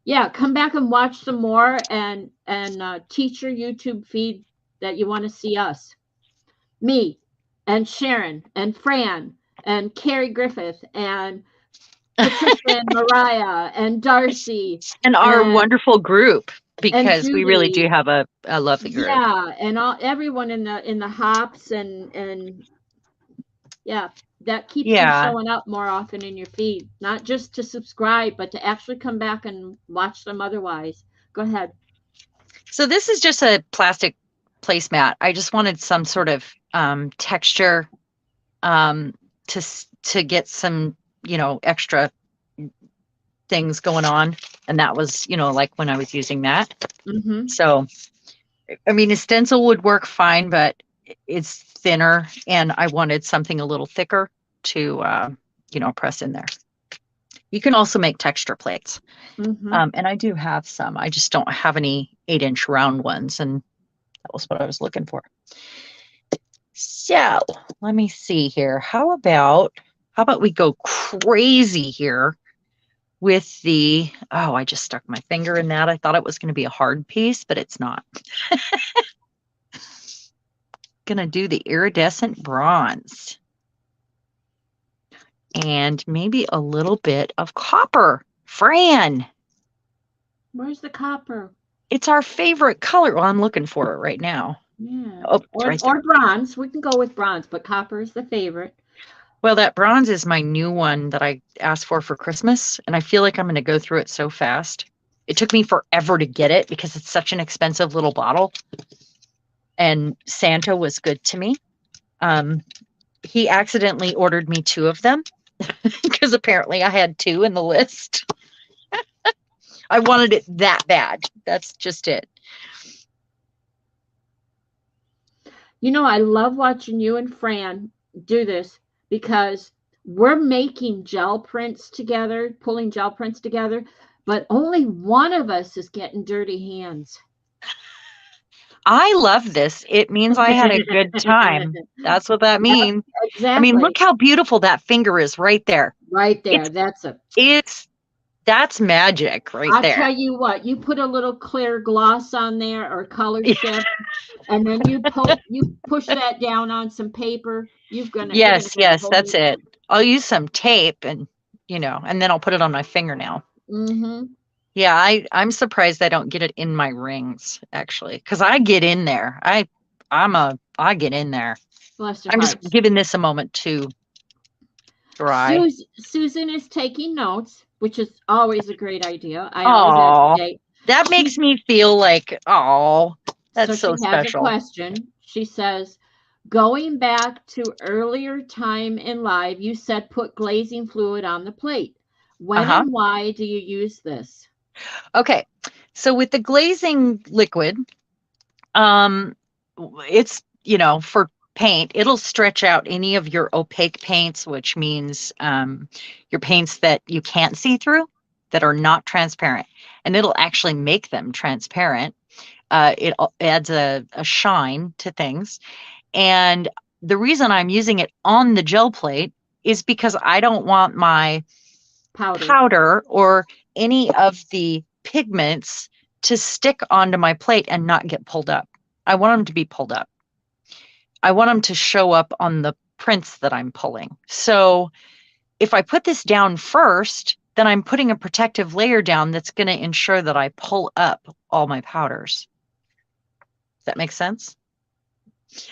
yeah, come back and watch some more and teach your YouTube feed that you want to see us, me and Sharon and Fran and Carrie Griffith and Patricia and Mariah and Darcy and our wonderful group, because we really do have a lovely group. Yeah, and everyone in the hops and yeah, that keeps them showing up more often in your feed. Not just to subscribe, but to actually come back and watch them otherwise. Go ahead. So this is just a plastic placemat. I just wanted some sort of texture to get some extra things going on, and that was like when I was using that. So I mean, a stencil would work fine, but it's thinner and I wanted something a little thicker to press in there. You can also make texture plates. And I do have some. I just don't have any 8-inch round ones, and that was what I was looking for. So let me see here. How about we go crazy here with the, oh, I just stuck my finger in that. I thought it was going to be a hard piece, but it's not. Going to do the iridescent bronze. And maybe a little bit of copper. Fran. Where's the copper? It's our favorite color. Well, I'm looking for it right now. Yeah. Oh, it's right there. Or bronze. We can go with bronze, but copper is the favorite. Well, that bronze is my new one that I asked for Christmas, and I feel like I'm going to go through it so fast. It took me forever to get it because it's such an expensive little bottle, and Santa was good to me. He accidentally ordered me 2 of them because apparently I had 2 in the list. I wanted it that bad. That's just it. You know, I love watching you and Fran do this because we're making gel prints together, pulling gel prints together, but only one of us is getting dirty hands. I love this. It means I had a good time. That's what that means. Exactly. I mean, look how beautiful that finger is right there. Right there. That's magic right I'll there. tell you what, you put a little clear gloss on there or color shift, and then you push that down on some paper. Yes, that's it. I'll use some tape and and then I'll put it on my fingernail. Mm-hmm. Yeah, I'm surprised I don't get it in my rings actually, because I get in there. I get in there. Bless your I'm hearts. just giving this a moment to dry. Susan is taking notes, which is always a great idea. That makes me feel like, that's so she has special. A question. She says, going back to earlier time in live, you said put glazing fluid on the plate. When and why do you use this? Okay, so with the glazing liquid, it's, for paint, it'll stretch out any of your opaque paints, which means your paints that you can't see through, that are not transparent, and it'll actually make them transparent. It adds a shine to things. And the reason I'm using it on the gel plate is because I don't want my powder or any of the pigments to stick onto my plate and not get pulled up. I want them to be pulled up. I want them to show up on the prints that I'm pulling. So if I put this down first, then I'm putting a protective layer down that's going to ensure that I pull up all my powders. Does that make sense?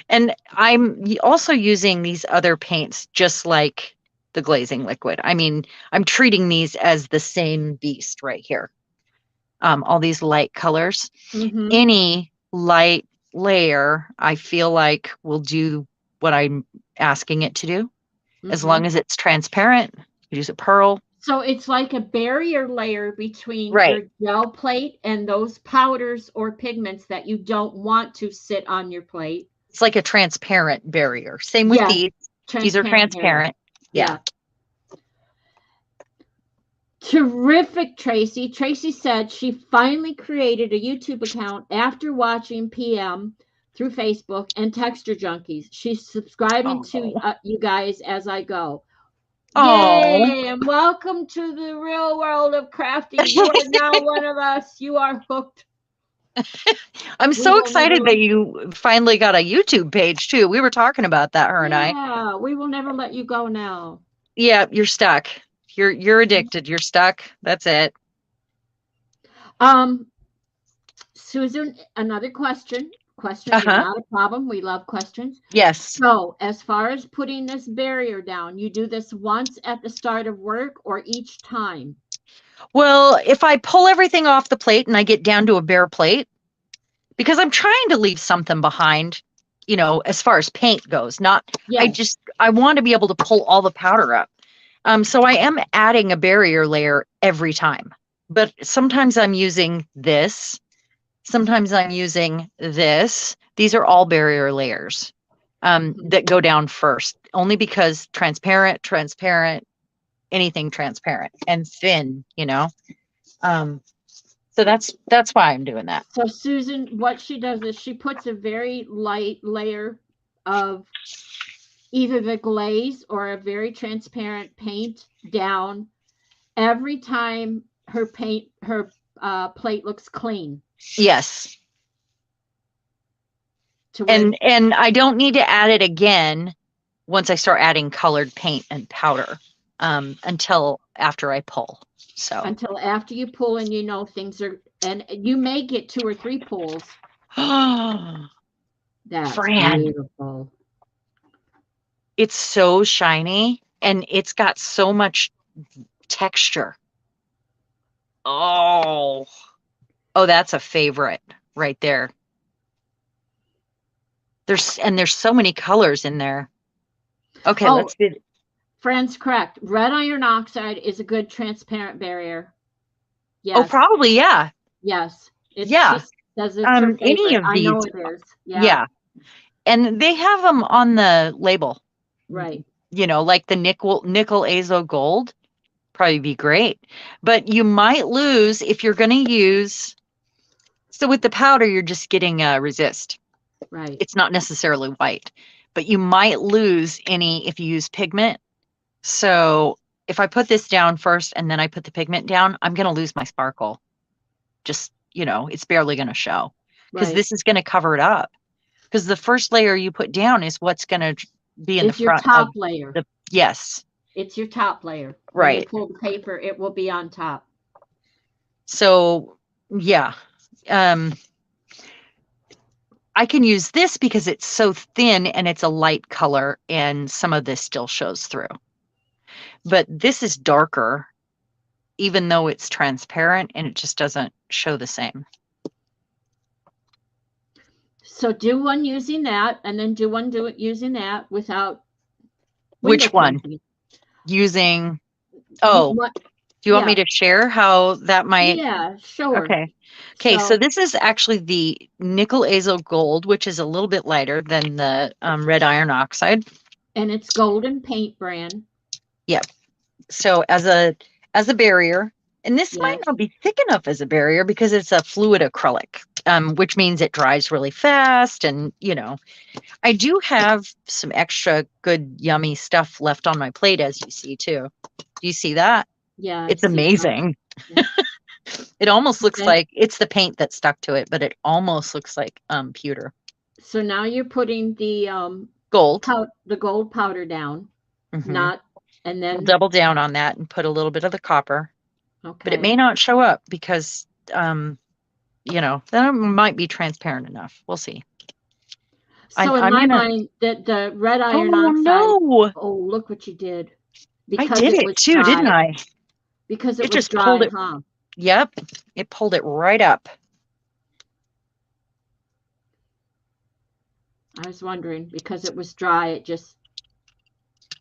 And I'm also using these other paints just like the glazing liquid. I mean, I'm treating these as the same beast right here. All these light colors. Mm-hmm. Any light layer, I feel like will do what I'm asking it to do. Mm-hmm. As long as it's transparent, you use a pearl. So it's like a barrier layer between your gel plate and those powders or pigments that you don't want to sit on your plate. It's like a transparent barrier. Same with these. These are transparent. Yeah. Terrific, Tracy. Tracy said she finally created a YouTube account after watching PM through Facebook and Texture Junkies. She's subscribing to you guys as I go. Yay! And welcome to the real world of crafting. You are now one of us. You are hooked. I'm so excited that you finally got a YouTube page too. We were talking about that, her and I. Yeah, we will never let you go now. Yeah, you're stuck. You're addicted. You're stuck. That's it. Susan, another question. Questions are not a problem. We love questions. Yes. So as far as putting this barrier down, you do this once at the start of work or each time? Well, if I pull everything off the plate and I get down to a bare plate, because I'm trying to leave something behind, as far as paint goes, I want to be able to pull all the powder up. So I am adding a barrier layer every time, but sometimes I'm using this. Sometimes I'm using this. These are all barrier layers that go down first, only because transparent, anything transparent and thin, so that's why I'm doing that. So Susan, what she does is she puts a very light layer of either the glaze or a very transparent paint down, every time her plate looks clean. Yes. To where, And I don't need to add it again once I start adding colored paint and powder until after I pull. So until after you pull and you know things are, and you may get 2 or 3 pulls. That's Fran, beautiful. it's so shiny and it's got so much texture. Oh, that's a favorite right there. There's so many colors in there. Okay, Oh, let's do. Fran's correct. Red iron oxide is a good transparent barrier. Yes. Oh, probably, yeah. Yes. Yeah. She says it's her Any favorite. of I know these. it is. Yeah. And they have them on the label. Right. You know, like the nickel azo gold, probably be great. But you might lose if you're going to use. So with the powder, you're just getting resist. Right. It's not necessarily white, but you might lose any if you use pigment. So if I put this down first and then I put the pigment down, I'm going to lose my sparkle. Just, it's barely going to show because this is going to cover it up. Because the first layer you put down is what's going to be in the front. It's your top layer. Yes. It's your top layer. Right. When you pull the paper, it will be on top. So, yeah. I can use this because it's so thin and it's a light color and some of this still shows through. But this is darker, even though it's transparent and it just doesn't show the same. So do one using that and then do one using that without. Which one? Using, do you want me to share how that might? Yeah, sure. Okay, so this is actually the nickel azo gold, which is a little bit lighter than the red iron oxide. And it's Golden Paint brand. Yep. So as a barrier, and this might not be thick enough as a barrier because it's a fluid acrylic, which means it dries really fast. And, I do have some extra good, yummy stuff left on my plate, as you see, too. Do you see that? Yeah. It's amazing. Yeah. It almost looks like it's the paint that stuck to it, but it almost looks like pewter. So now you're putting the gold powder down, and then we'll double down on that and put a little bit of the copper. Okay. But it may not show up because, that might be transparent enough. We'll see. So in my mind, the red iron oxide. No. Oh, look what you did. Because I did it too, didn't I? Because it was just dry, pulled it. huh? Yep. It pulled it right up. I was wondering because it was dry, it just.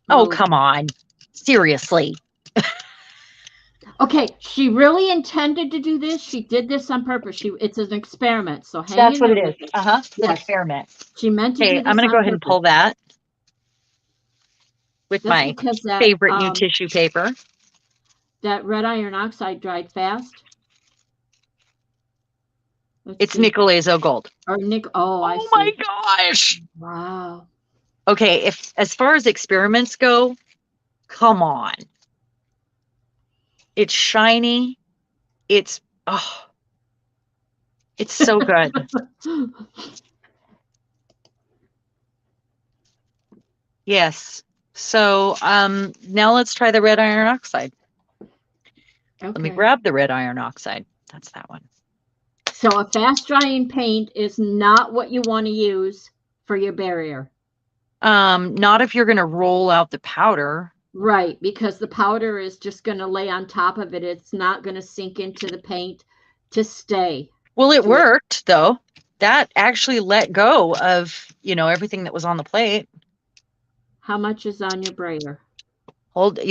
Oh, come on. Seriously. Okay, she really intended to do this. She did this on purpose. It's an experiment. So hang That's in what there. it is. Yes. An experiment. She meant to do this. I'm going to go ahead and pull that with my favorite new tissue paper. That red iron oxide dried fast. It's nickel azo gold. Or nickel. Oh, I see. Oh my gosh. Wow. Okay, as far as experiments go, come on. It's shiny. It's so good. Yes. So now let's try the red iron oxide. Okay. Let me grab the red iron oxide. That's that one. So a fast drying paint is not what you want to use for your barrier. Not if you're going to roll out the powder. Right, because the powder is just going to lay on top of it. It's not going to sink into the paint to stay. Well, it worked though. That actually let go of, everything that was on the plate. How much is on your brayer?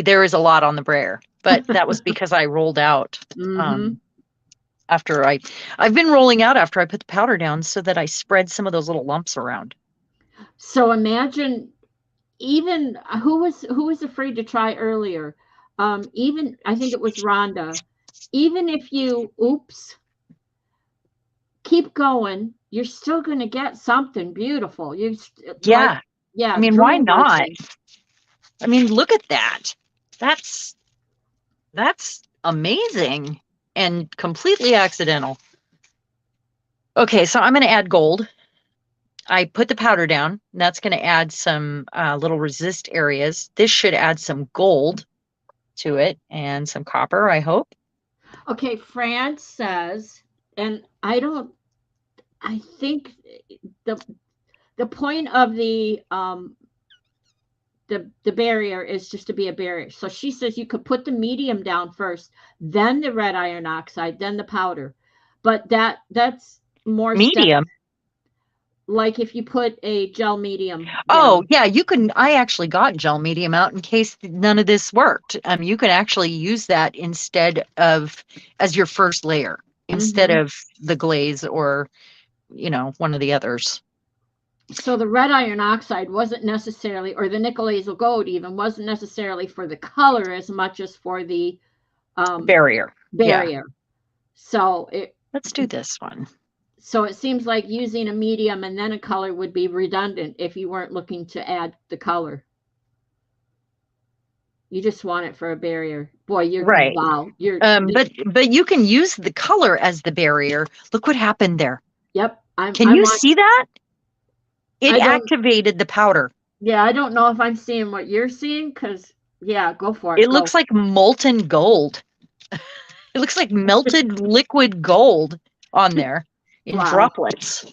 There is a lot on the brayer, but that was because I rolled out. After I've been rolling out after I put the powder down so that I spread some of those little lumps around. So imagine even who was afraid to try earlier. Even I think it was Rhonda. Even if you keep going, you're still going to get something beautiful. I mean, why not? I mean, look at that. That's That's amazing and completely accidental. Okay, so I'm going to add gold. I put the powder down. That's going to add some little resist areas. This should add some gold to it and some copper, I hope. Okay, Fran says, and I think the point of the barrier is just to be a barrier. So she says you could put the medium down first, then the red iron oxide, then the powder. But that's more medium. Like if you put a gel medium. Oh, yeah, you can. I actually got gel medium out in case none of this worked. You can actually use that instead of as your first layer, instead of the glaze or, one of the others. So the red iron oxide wasn't necessarily, or the nickel azo gold even, wasn't necessarily for the color as much as for the barrier. Yeah. So let's do this one. So it seems like using a medium and then a color would be redundant if you weren't looking to add the color. You just want it for a barrier. Boy, you're right. Wow. But you can use the color as the barrier. Look what happened there. Yep. Can you see that? It activated the powder. Yeah, I don't know if I'm seeing what you're seeing because, yeah, go for it. It looks like molten gold. It looks like melted liquid gold on there in droplets.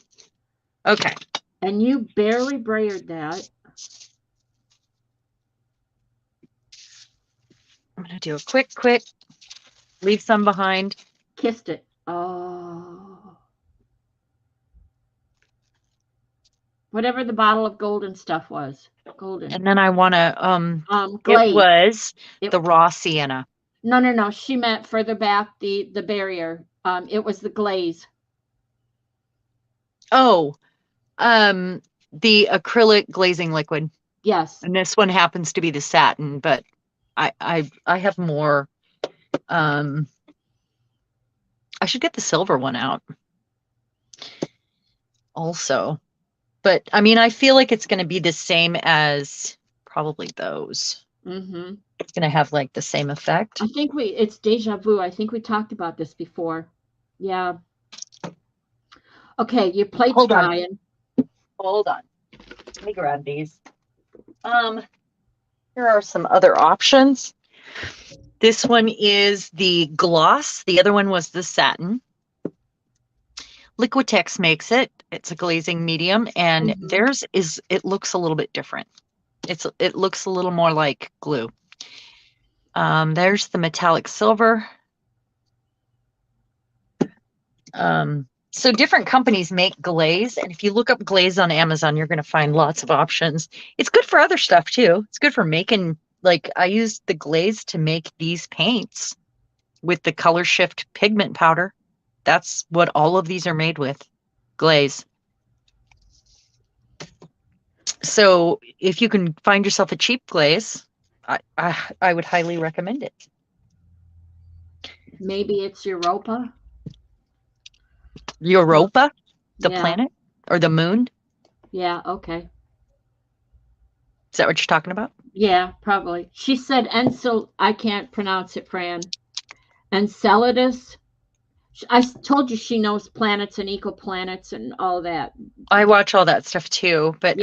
Okay. And you barely brayered that. I'm going to do a quick, leave some behind. Kissed it. Oh. Whatever the bottle of golden stuff was. Golden. And then I want to, glaze. It was the raw sienna. No. She meant further back, the barrier. It was the glaze. Oh, the acrylic glazing liquid. Yes. And this one happens to be the satin, but I have more. I should get the silver one out also. But I mean, I feel like it's going to be the same as probably those. Mm-hmm. It's going to have like the same effect. I think it's deja vu. I think we talked about this before. Yeah. Okay, your plate's drying. Hold on. Let me grab these. Here are some other options. This one is the gloss. The other one was the satin. Liquitex makes it. It's a glazing medium, and theirs is. It looks a little bit different. It looks a little more like glue. There's the metallic silver. So different companies make glaze, and if you look up glaze on Amazon, you're going to find lots of options. It's good for other stuff too. It's good for making, like I used the glaze to make these paints with the Color Shift pigment powder. That's what all of these are made with, glaze. So if you can find yourself a cheap glaze, I would highly recommend it. Maybe it's Europa. Europa, the planet or the moon? Yeah, okay. Is that what you're talking about? Yeah, probably. She said I can't pronounce it, Fran. Enceladus. I told you she knows planets and ecoplanets and all that. I watch all that stuff too, but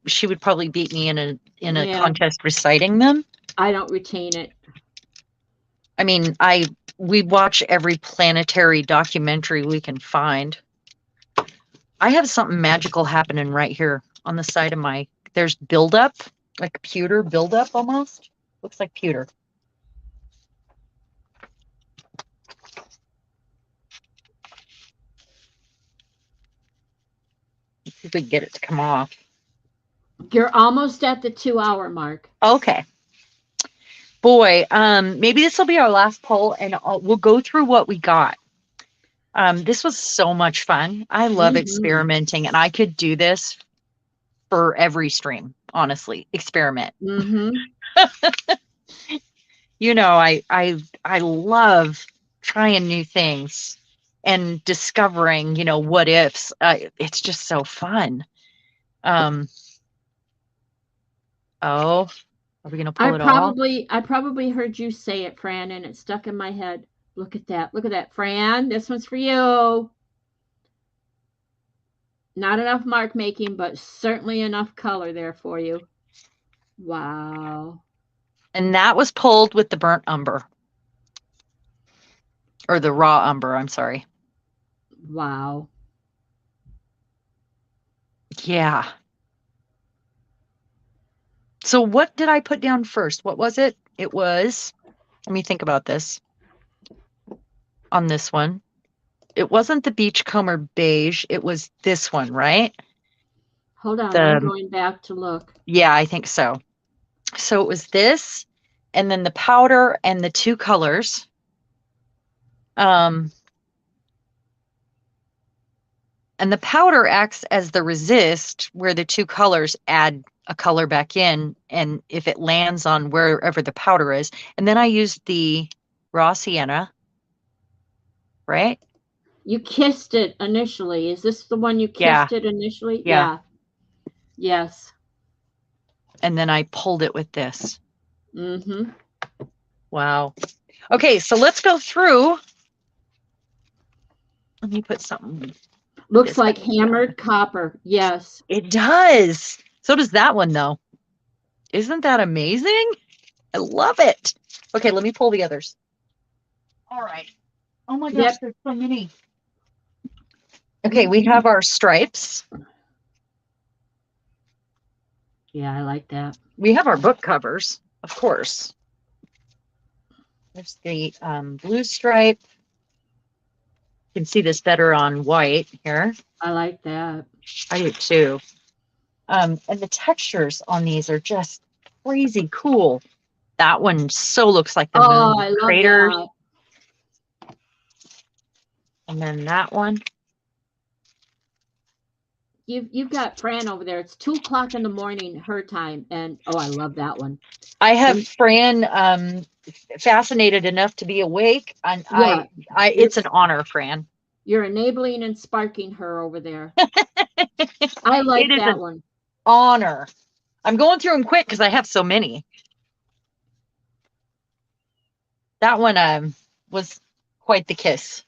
she would probably beat me in a contest reciting them. I don't retain it. I mean, we watch every planetary documentary we can find. I have something magical happening right here on the side of there's buildup, like pewter buildup almost. Looks like pewter. Let's see if we can get it to come off. You're almost at the 2-hour mark. Okay. Boy, maybe this will be our last poll, and we'll go through what we got. This was so much fun. I love experimenting, and I could do this for every stream, honestly. Experiment. You know, I love trying new things and discovering, what ifs. It's just so fun. Oh, Are we gonna pull it all? I probably heard you say it, Fran, and it stuck in my head. Look at that. Look at that, Fran. This one's for you. Not enough mark making, but certainly enough color there for you. Wow. And that was pulled with the burnt umber. Or the raw umber, I'm sorry. Wow. Yeah. So what did I put down first? What was it? It was, let me think about this. On this one, it wasn't the Beachcomber beige. It was this one, right? Hold on, I'm going back to look. Yeah, I think so. So it was this, and then the powder and the two colors. And the powder acts as the resist, where the two colors add a color back in, and if it lands on wherever the powder is. And then I used the raw sienna, right? You kissed it initially. Is this the one you kissed it initially? Yeah. Yes. And then I pulled it with this. Mm-hmm. Wow. Okay, so let's go through. Let me put something. Looks like hammered copper. Yes. It does. So does that one, though. Isn't that amazing? I love it. Okay, let me pull the others. All right. Oh my gosh, there's so many. Okay, we have our stripes. Yeah, I like that. We have our book covers, of course. There's the blue stripe. You can see this better on white here. I like that. I do too. And the textures on these are just crazy cool. That one so looks like the moon I love crater. that. And then that one. You've got Fran over there. It's 2:00 in the morning, her time, and I love that one. I have Fran fascinated enough to be awake, and Yeah. It's an honor, Fran. You're enabling and sparking her over there. I like that one. Honor. I'm going through them quick because I have so many. That one was quite the kiss.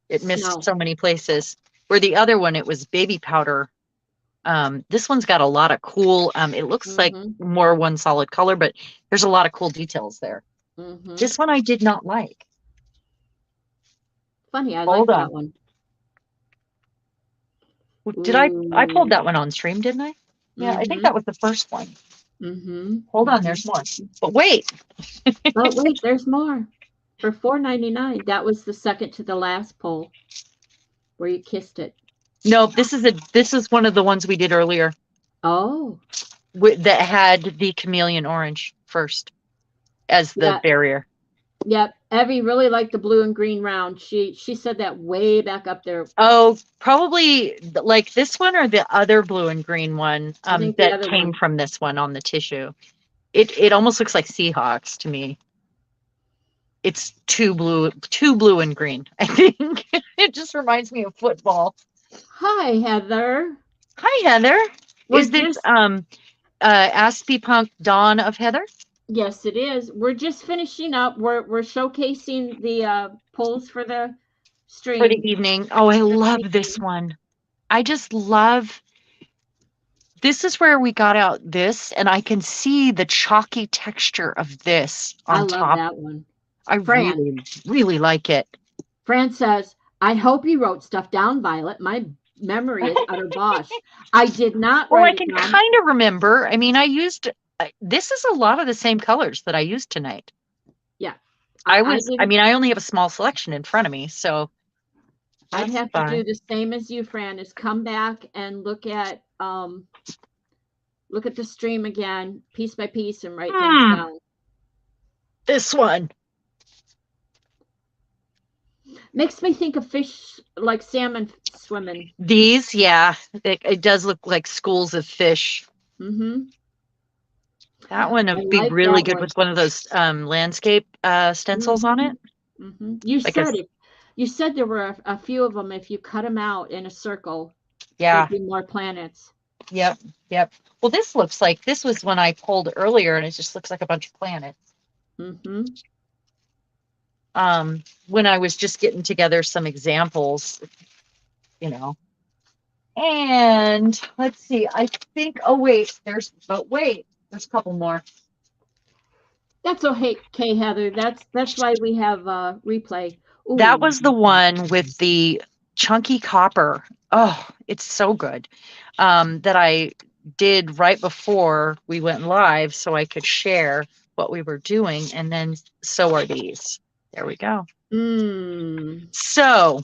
It missed so many places. Where the other one, it was baby powder. This one's got a lot of cool, it looks like more one solid color, but there's a lot of cool details there. This one I did not like. Funny, I like that one. Did I pulled that one on stream, didn't I? Yeah, I think that was the first one. Hold on, there's more. But wait. Oh, wait, there's more. For $4.99. That was the second to the last pull where you kissed it. No, this is one of the ones we did earlier. Oh. That had the chameleon orange first as the barrier. Yep. Evie really liked the blue and green round. She said that way back up there. Oh, probably like this one or the other blue and green one that came from this one on the tissue. It almost looks like Seahawks to me. It's too blue and green. I think it just reminds me of football. Hi, Heather. Hi, Heather. Is this Aspie Punk Dawn of Heather? Yes, it is. We're just finishing up. We're showcasing the pulls for the stream. For the evening. Oh, I love this one. I just love. This is where we got out this, and I can see the chalky texture of this on top. I love that one. I really like it. Fran says, I hope you wrote stuff down, Violet. My memory is utter bosh. I did not write I can kind of remember. I mean, I used, this is a lot of the same colors that I used tonight. Yeah. I only have a small selection in front of me, so. I'd have to do the same as you, Fran, is come back and look at the stream again, piece by piece, and write things down. This one. Makes me think of fish, like salmon swimming. These, yeah. It does look like schools of fish. That one would be really good with one of those landscape stencils on it. You said there were a few of them. If you cut them out in a circle, yeah, there'd be more planets. Yep. Yep. Well, this looks like this was when I pulled earlier, and it just looks like a bunch of planets. Mm-hmm. When I was just getting together some examples, you know. And let's see, I think, there's a couple more. That's okay, Heather. That's why we have replay. Ooh. That was the one with the chunky copper. Oh, it's so good. That I did right before we went live so I could share what we were doing. And then so are these. There we go. So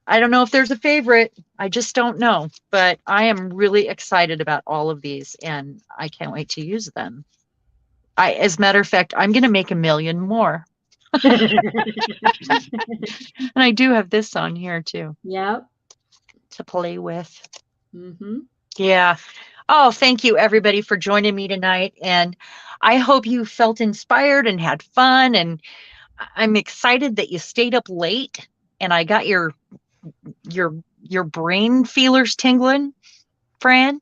I don't know if there's a favorite. I just don't know. But I am really excited about all of these, and I can't wait to use them. As a matter of fact, I'm going to make 1 million more. And I do have this on here too. Yep. To play with. Mm-hmm. Yeah. Oh, thank you everybody for joining me tonight. And I hope you felt inspired and had fun. And I'm excited that you stayed up late and I got your brain feelers tingling. Fran,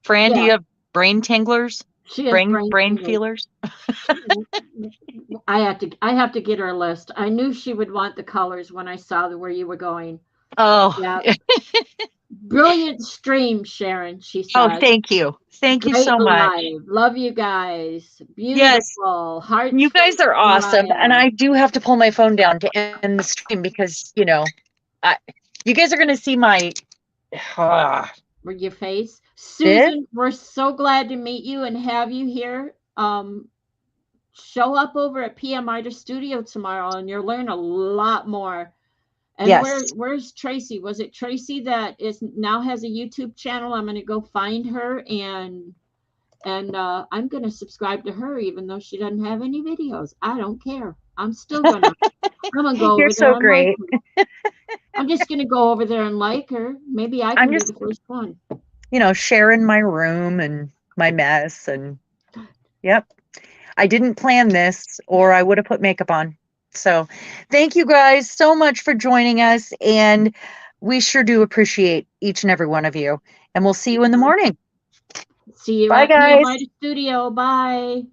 Yeah. do you have brain tinglers? She has brain feelers. I have to get her a list. I knew she would want the colors when I saw where you were going. Oh, yeah. Brilliant stream, Sharon, she said. Oh, thank you. Thank you so much. Love you guys. Beautiful. Yes. Heart. You guys are awesome. And I do have to pull my phone down to end the stream because, you know, you guys are going to see my your face. Susan, we're so glad to meet you and have you here. Show up over at PM Artist Studio tomorrow and you'll learn a lot more. And yes. Where's Tracy? Was it Tracy that now has a YouTube channel? I'm going to go find her and I'm going to subscribe to her even though she doesn't have any videos. I don't care. I'm still going to. I'm going to go over there. You're so great. Like I'm just going to go over there and like her. Maybe I can be the first one. You know, sharing my room and my mess and yep. I didn't plan this or I would have put makeup on. So thank you guys so much for joining us. And we sure do appreciate each and every one of you. And we'll see you in the morning. See you Bye, at guys. PM Artist Studio. Bye.